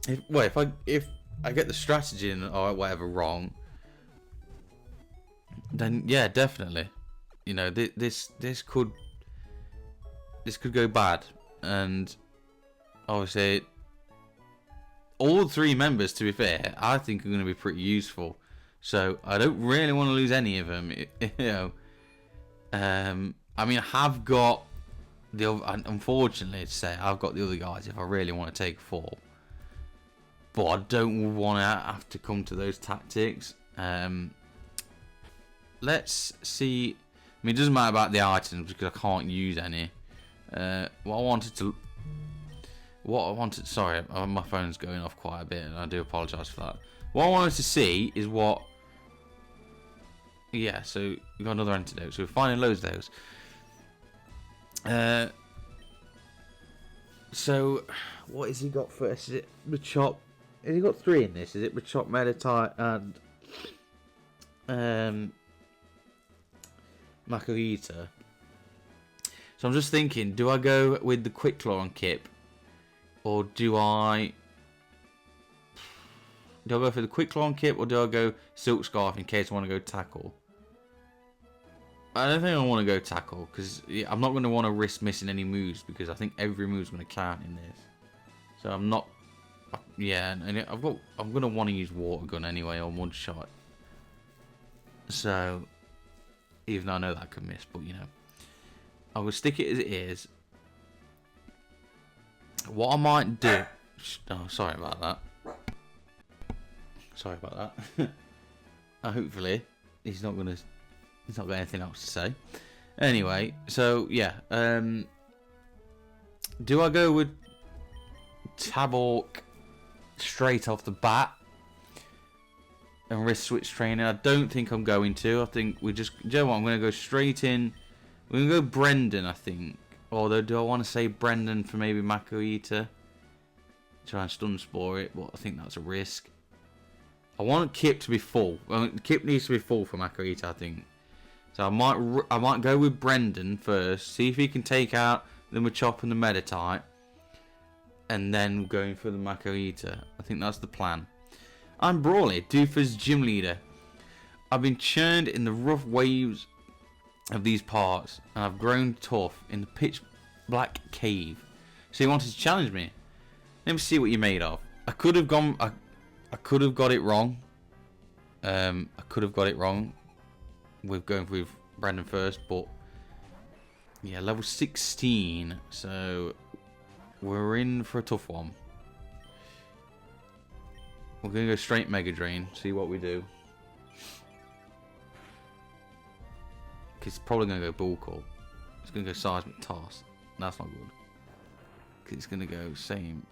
if I get the strategy or whatever wrong, then yeah, definitely. You know, this could go bad, and obviously all three members, to be fair, I think are going to be pretty useful. So I don't really want to lose any of them. You know, I mean, I have got unfortunately to say, I've got the other guys if I really want to take a fall. But I don't want to have to come to those tactics. Let's see. I mean, it doesn't matter about the items because I can't use any. Sorry, my phone's going off quite a bit, and I do apologise for that. What I wanted to see is what. Yeah, so we got another antidote. So we're finding loads of those. So what has he got first? Is it Machop? Has he got 3 in this? Is it Machop, Meditite, and Makuhita? So I'm just thinking, do I go with the Quick Claw on Kip, or do I go for the Quick Claw on Kip, or do I go Silk Scarf in case I want to go Tackle? I don't think I want to go Tackle because I'm not going to want to risk missing any moves because I think every move's going to count in this. So I'm not. Yeah, and I'm going to want to use Water Gun anyway or Mud Shot. So even though I know that I can miss, but you know, I will stick it as it is. What I might do. Oh, sorry about that. Sorry about that. Hopefully he's not got anything else to say. Anyway, so yeah. Do I go with Tabork straight off the bat and risk switch training? I don't think I'm going to. I think we just. Do you know what? I'm going to go straight in. We're going to go Brendan, I think. Although, do I want to say Brendan for maybe Makuhita? Try and stun spore it, but I think that's a risk. I want Kip to be full. Well, Kip needs to be full for Makuhita, I think. So I might go with Brendan first, see if he can take out the Machop and the Meditite, and then going for the Makuhita. I think that's the plan. I'm Brawly, Dewford's gym leader. I've been churned in the rough waves of these parts, and I've grown tough in the pitch black cave. So he wanted to challenge me. Let me see what you're made of. I could have got it wrong. I could have got it wrong with going with Brandon first, but yeah, level 16, so we're in for a tough one. We're gonna go straight Mega Drain, see what we do. Cause it's probably gonna go Bull Call. It's gonna go Seismic Toss. That's not good. Cause it's gonna go same.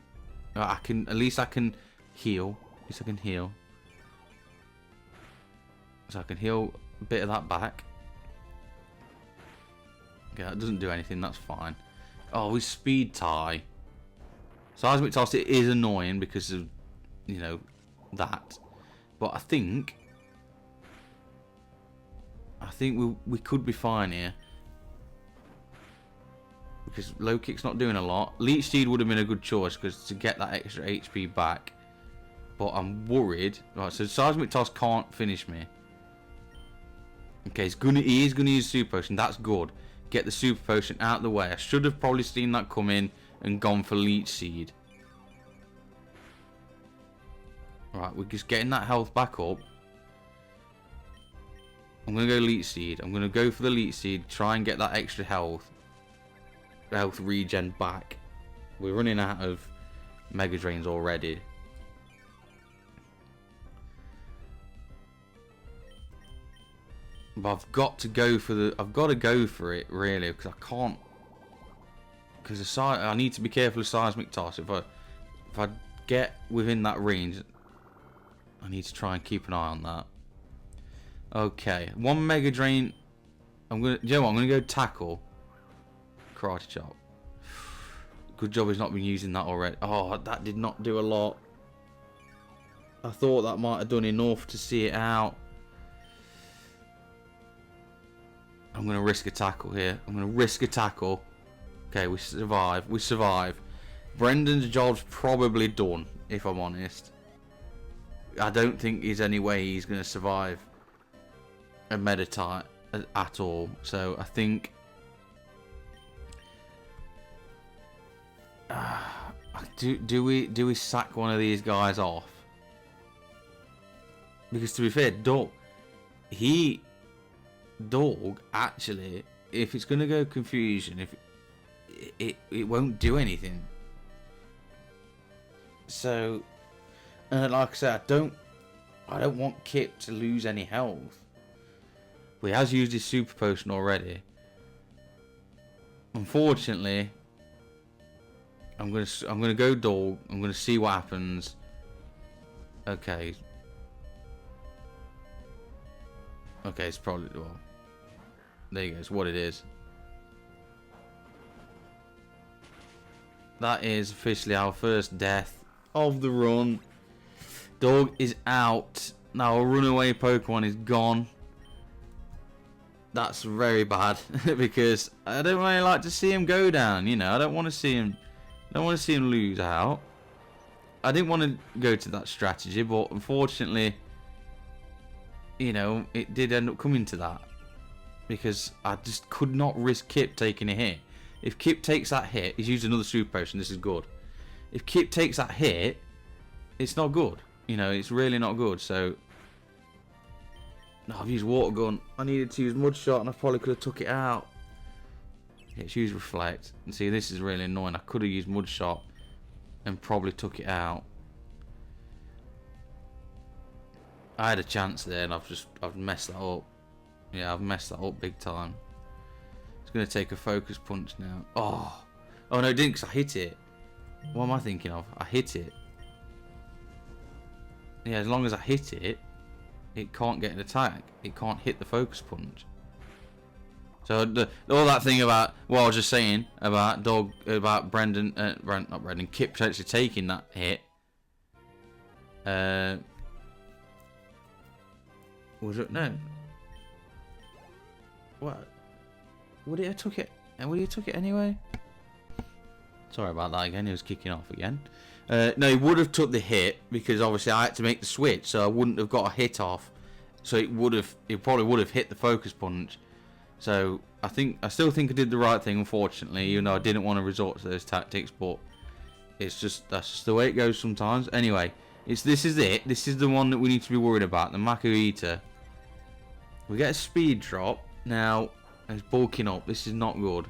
At least I can heal. At least I can heal. So I can heal a bit of that back. Okay, that doesn't do anything, that's fine. Oh, we speed tie. Seismic Toss, it is annoying because of, you know, that. But I think we could be fine here. Because low kick's not doing a lot. Leech Seed would have been a good choice because to get that extra HP back. But I'm worried. Right, so Seismic Toss can't finish me. Okay, he is gonna use Super Potion. That's good. Get the Super Potion out of the way. I should have probably seen that come in and gone for Leech Seed. Right, we're just getting that health back up. I'm going to go Leech Seed. I'm going to go for the Leech Seed. Try and get that extra health regen back. We're running out of Mega Drains already. But I've got to go for it really, because I can't. Because I need to be careful of Seismic Toss. If I get within that range, I need to try and keep an eye on that. Okay, 1 Mega Drain. You know what? I'm gonna go Tackle. Karate Chop. Good job he's not been using that already. Oh, that did not do a lot. I thought that might have done enough to see it out. I'm going to risk a tackle here. I'm going to risk a tackle. Okay, we survive. We survive. Brendan's job's probably done, if I'm honest. I don't think there's any way he's going to survive a Meditite at all. So I think... do we sack one of these guys off? Because to be fair, Dog actually, if it's gonna go confusion, if it won't do anything. So, like I said, I don't want Kip to lose any health. But he has used his super potion already. Unfortunately, I'm gonna go Dog. I'm gonna see what happens. Okay. Okay, it's probably, well, there you go, it's what it is. That is officially our first death of the run. Dog is out. Now, a runaway Pokemon is gone. That's very bad, because I don't really like to see him go down, you know. I don't want to see him lose out. I didn't want to go to that strategy, but unfortunately, you know, it did end up coming to that, because I just could not risk Kip taking a hit. If Kip takes that hit, he's used another super potion. This is good. If Kip takes that hit, it's not good. You know, it's really not good. So, no, I've used Water Gun. I needed to use Mud Shot, and I probably could have took it out. Yeah, it's used Reflect. And see, this is really annoying. I could have used Mud Shot and probably took it out. I had a chance there, and I've messed that up. Yeah, I've messed that up big time. It's going to take a Focus Punch now. Oh no, it didn't, because I hit it. What am I thinking of? I hit it. Yeah, as long as I hit it, it can't get an attack. It can't hit the Focus Punch. So all that thing about what I was just saying about not Brendan, Kip actually taking that hit. Was it no? What? Would it have took it? And would he have took it anyway? Sorry about that again. He was kicking off again. No, he would have took the hit, because obviously I had to make the switch, so I wouldn't have got a hit off. So it probably would have hit the Focus Punch. So I still think I did the right thing. Unfortunately, even though I didn't want to resort to those tactics, but that's just the way it goes sometimes. Anyway, this is it. This is the one that we need to be worried about. The Mako Eater. We get a speed drop now. He's bulking up. This is not good.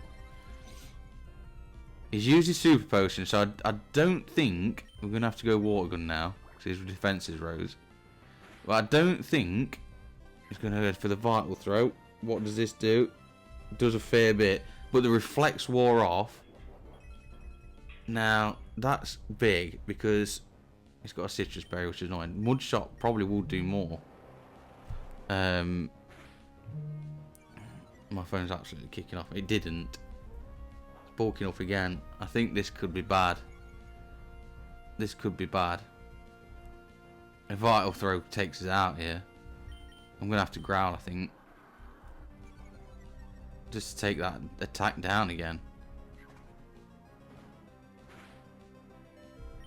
He's used his super potion, so I don't think we're gonna have to go Water Gun now, because his defenses rose. But I don't think he's gonna go for the Vital Throw. What does this do? It does a fair bit, but the Reflex wore off. Now that's big, because he's got a Citrus Berry, which is annoying. Mud Shot probably will do more. My phone's absolutely kicking off. It didn't. It's bulking up again. I think this could be bad. This could be bad. A Vital Throw takes us out here. I'm going to have to growl, I think. Just to take that attack down again.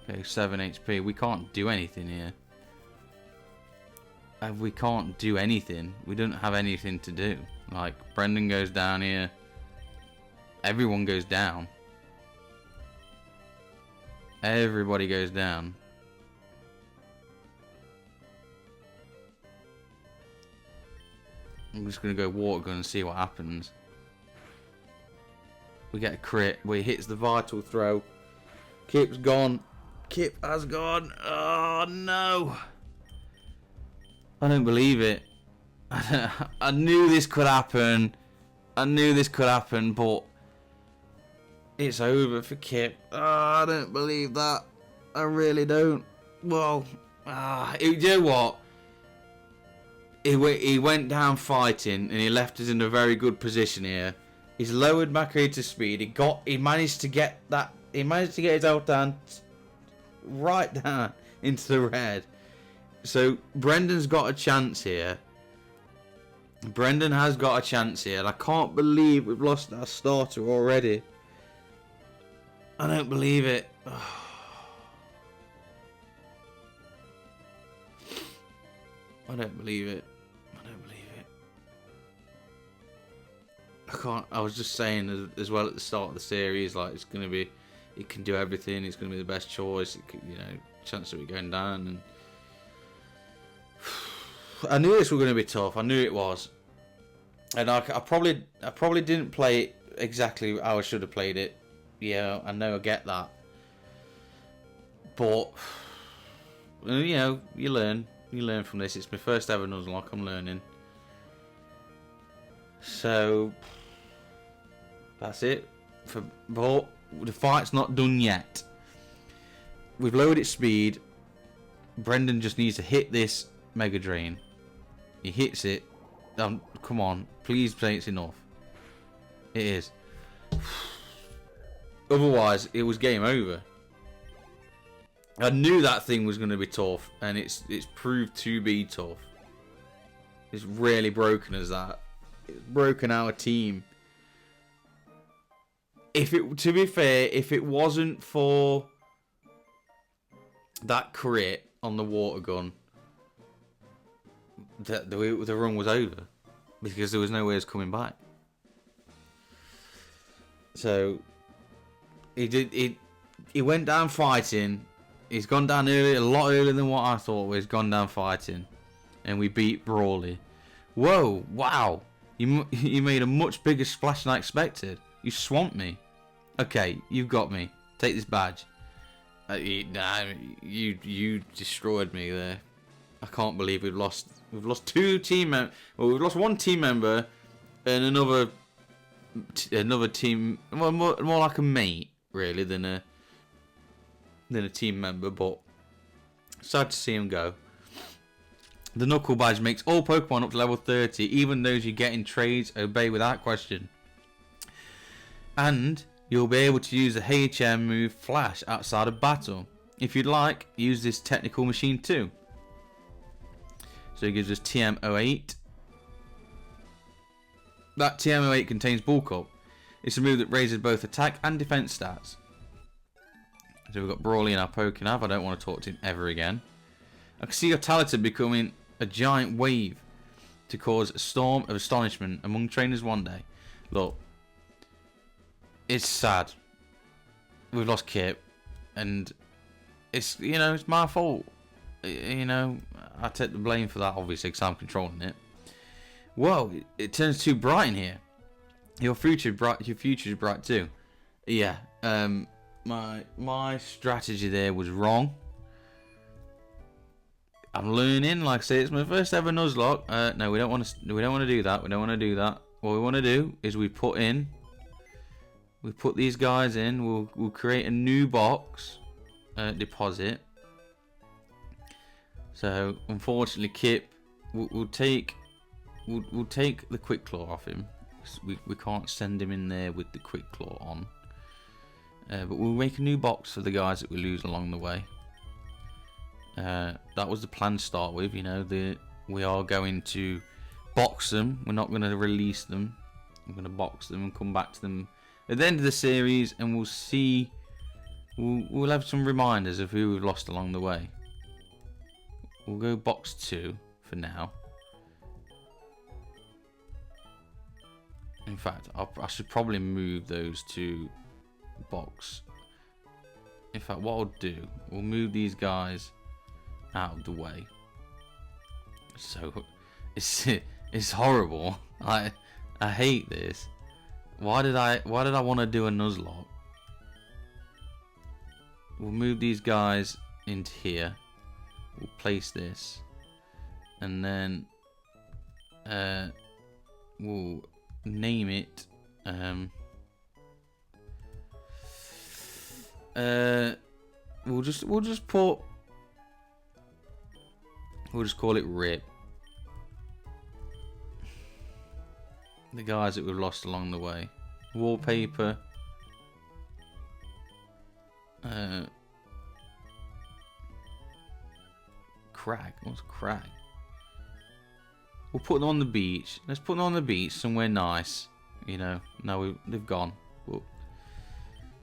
Okay, 7 HP. We can't do anything here. We can't do anything. We don't have anything to do. Like, Brendan goes down here. Everyone goes down. Everybody goes down. I'm just going to go water gun and see what happens. We get a crit where he hits the vital throw. Kip's gone. Kip has gone. Oh, no. I don't believe it. I knew this could happen. I knew this could happen, but it's over for Kip. Oh, I don't believe that. I really don't. Well, you know what? He went down fighting and he left us in a very good position here. He's lowered my creative speed. He managed to get that. He managed to get his health down, right down into the red. So Brendan's got a chance here. Brendan has got a chance here, and I can't believe we've lost our starter already. I don't believe it. I don't believe it. I don't believe it. I can't. I was just saying as well at the start of the series, like it's gonna be, it can do everything. It's gonna be the best choice. It could, you know, chance of it going down, and I knew this was gonna be tough. I knew it was, and I probably didn't play it exactly how I should have played it. Yeah, I know, I get that, but you know, you learn. You learn from this. It's my first ever Nuzlocke. I'm learning. So that's it. But the fight's not done yet. We've lowered its speed. Brendan just needs to hit this Mega Drain. He hits it. Come on. Please say it's enough. It is. Otherwise, it was game over. I knew that thing was going to be tough, and it's proved to be tough. It's really broken us that. It's broken our team. To be fair, if it wasn't for that crit on the water gun, the run was over, because there was no way of coming back. So he went down fighting. He's gone down early, a lot earlier than what I thought. He's gone down fighting, and we beat Brawly. Whoa! Wow! You made a much bigger splash than I expected. You swamped me. Okay, you've got me. Take this badge. You destroyed me there. I can't believe we've lost. We've lost two team members. Well, we've lost one team member, and another team. Well, more like a mate, really, than a team member, but sad to see him go. The Knuckle badge makes all Pokemon up to level 30, even those you get in trades, obey without question. And you'll be able to use the HM move Flash outside of battle. If you'd like, use this technical machine too. So it gives us TM08. That TM08 contains Bulk Up. It's a move that raises both attack and defense stats. So we've got Brawly in our Pokénav. I don't want to talk to him ever again. I can see your Talita becoming a giant wave to cause a storm of astonishment among trainers one day. Look, it's sad. We've lost Kip, and it's, you know, it's my fault. You know, I take the blame for that, obviously, because I'm controlling it. Whoa, it turns too bright in here. Your future is bright too. Yeah. My strategy there was wrong. I'm learning. Like I say, it's my first ever Nuzlocke. No, we don't want to do that. We don't want to do that. What we want to do is we put these guys in. We'll create a new box deposit. So unfortunately, Kip, we'll take the Quick Claw off him. We can't send him in there with the Quick Claw on. But we'll make a new box for the guys that we lose along the way. That was the plan to start with. You know, we are going to box them. We're not going to release them. I'm going to box them and come back to them at the end of the series, and we'll see. We'll have some reminders of who we've lost along the way. We'll go box 2 for now. In fact, I should probably move those to box. In fact, what I'll do, we'll move these guys out of the way. So It's horrible. I hate this. Why did I want to do a Nuzlocke? We'll move these guys into here. We'll place this, and then we'll name it. We'll just call it RIP. The guys that we've lost along the way. Wallpaper. Crag. What's crag? We'll put them on the beach. Let's put them on the beach somewhere nice. You know. No, they've gone. We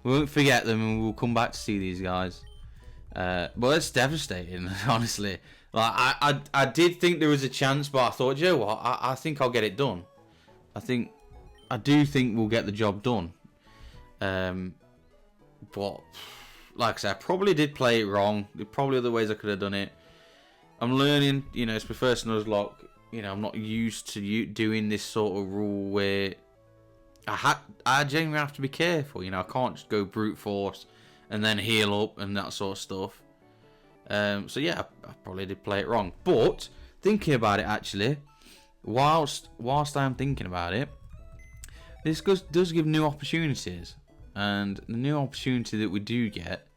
won't forget them, and we'll come back to see these guys. But it's devastating, honestly. Like I did think there was a chance, but I thought, you know what? I think I'll get it done. I do think we'll get the job done. But like I said, I probably did play it wrong. There's probably other ways I could have done it. I'm learning. You know, it's my first Nuzlocke. You know, I'm not used to doing this sort of rule where I genuinely have to be careful. You know, I can't just go brute force and then heal up and that sort of stuff. So yeah, I probably did play it wrong. But thinking about it, actually, whilst I'm thinking about it, this does give new opportunities, and the new opportunity that we do get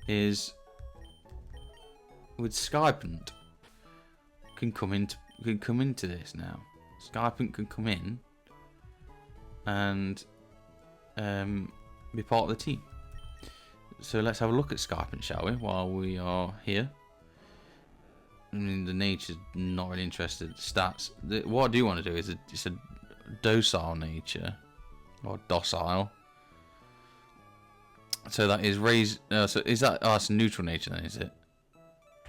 is with Skypant can come into this now. Skypant can come in and be part of the team. So let's have a look at Skypant, shall we, while we are here. I mean, the nature's not really interested. Stats. What I do want to do is it's a docile nature, or docile. So that is raise. So is that? Oh, it's a neutral nature then, is it?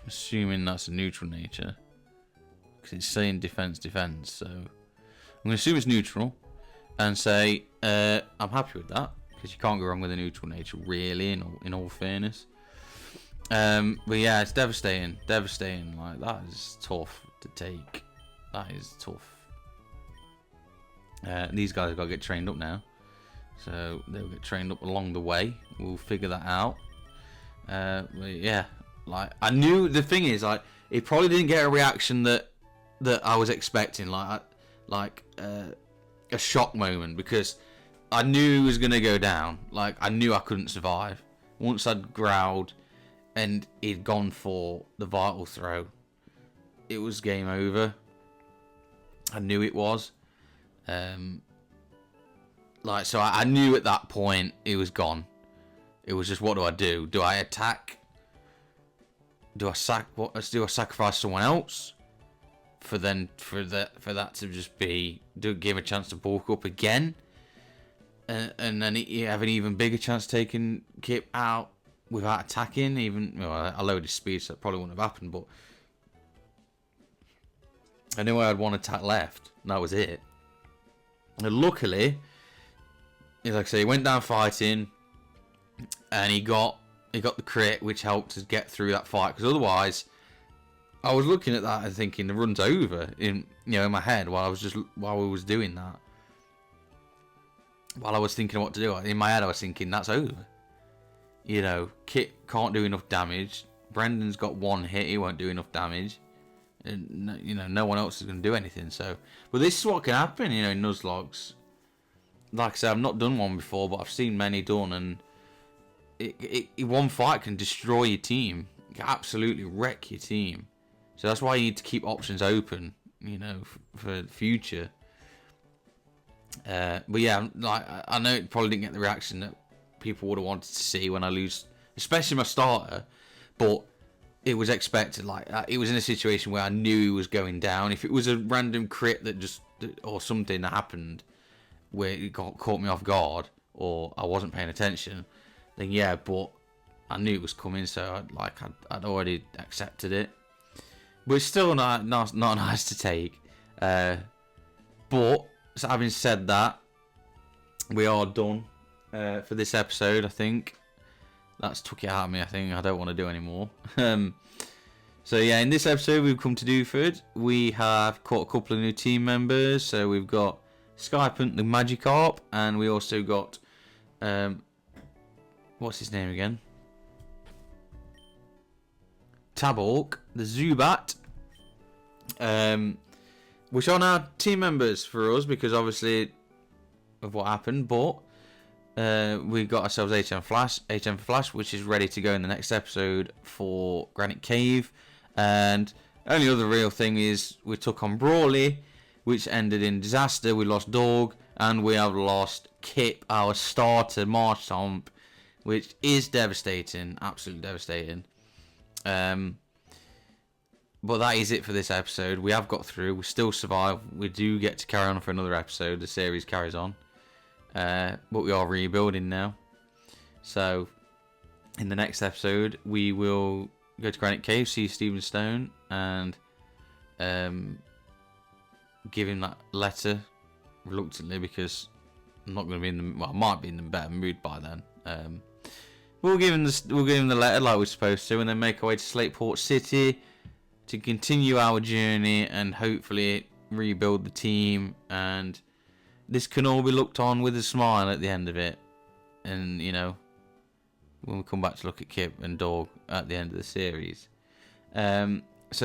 Assuming that's a neutral nature, because it's saying defense. So I'm going to assume it's neutral, and say I'm happy with that, because you can't go wrong with a neutral nature, really. In all fairness. But yeah, it's devastating. Like, that is tough to take. That is tough. These guys have got to get trained up now, so they'll get trained up along the way. We'll figure that out. But yeah, like, I knew, the thing is, like, it probably didn't get a reaction that I was expecting, like a shock moment, because I knew it was gonna go down. Like, I knew I couldn't survive once I'd growled and he'd gone for the vital throw. It was game over. I knew it was. Like, so I knew at that point it was gone. It was just, what do I do? Do I attack? Do I sacrifice someone else for that to just be, give him a chance to bulk up again, and then you have an even bigger chance taking Kip out without attacking? Even, well, I lowered his speed, so that probably wouldn't have happened, but I knew I had one attack left, and that was it. And luckily, like I say, he went down fighting, and he got the crit, which helped us get through that fight. Because otherwise, I was looking at that and thinking the run's over in my head while we was doing that. While I was thinking what to do, in my head I was thinking that's over. You know, Kit can't do enough damage. Brendan's got one hit; he won't do enough damage. And no one else is going to do anything. So, but this is what can happen, in Nuzlocke. Like I said, I've not done one before, but I've seen many done, and one fight can destroy your team. It can absolutely wreck your team. So that's why you need to keep options open, for the future. But yeah, like, I know it probably didn't get the reaction that people would have wanted to see when I lose, especially my starter, but it was expected. Like, it was in a situation where I knew he was going down. If it was a random crit or something that happened where it caught me off guard, or I wasn't paying attention, then yeah, but I knew it was coming, so I'd already accepted it. But it's still not nice to take. But so having said that, we are done for this episode. I think that's took it out of me. I think I don't want to do any more. So yeah, in this episode we've come to Dewford. We have caught a couple of new team members. So we've got Skypunt the Magikarp, and we also got what's his name again? Tabork the Zubat. Which are now team members for us because obviously of what happened, but we got ourselves HM Flash, which is ready to go in the next episode for Granite Cave. And only other real thing is we took on Brawly, which ended in disaster. We lost Dog, and we have lost Kip, our starter Marchtomp, which is devastating, absolutely devastating. But that is it for this episode. We have got through. We still survive. We do get to carry on for another episode. The series carries on. But we are rebuilding now. So, in the next episode, we will go to Granite Cave, see Stephen Stone, and give him that letter reluctantly because I'm not going to be in the... Well, I might be in the better mood by then. We'll give him the letter like we're supposed to, and then make our way to Slateport City to continue our journey and hopefully rebuild the team, and this can all be looked on with a smile at the end of it. And you know, when we come back to look at Kip and Dog at the end of the series. So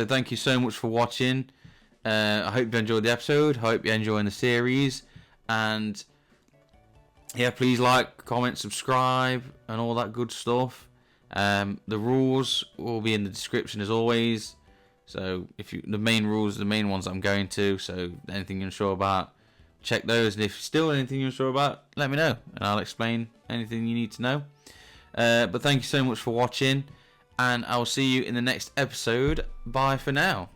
thank you so much for watching. I hope you enjoyed the episode. Hope you're enjoying the series, and yeah, please like, comment, subscribe, and all that good stuff. The rules will be in the description as always. So if you the main rules, the main ones I'm going to. So anything you're unsure about, check those. And if still anything you're unsure about, let me know, and I'll explain anything you need to know. But thank you so much for watching, and I'll see you in the next episode. Bye for now.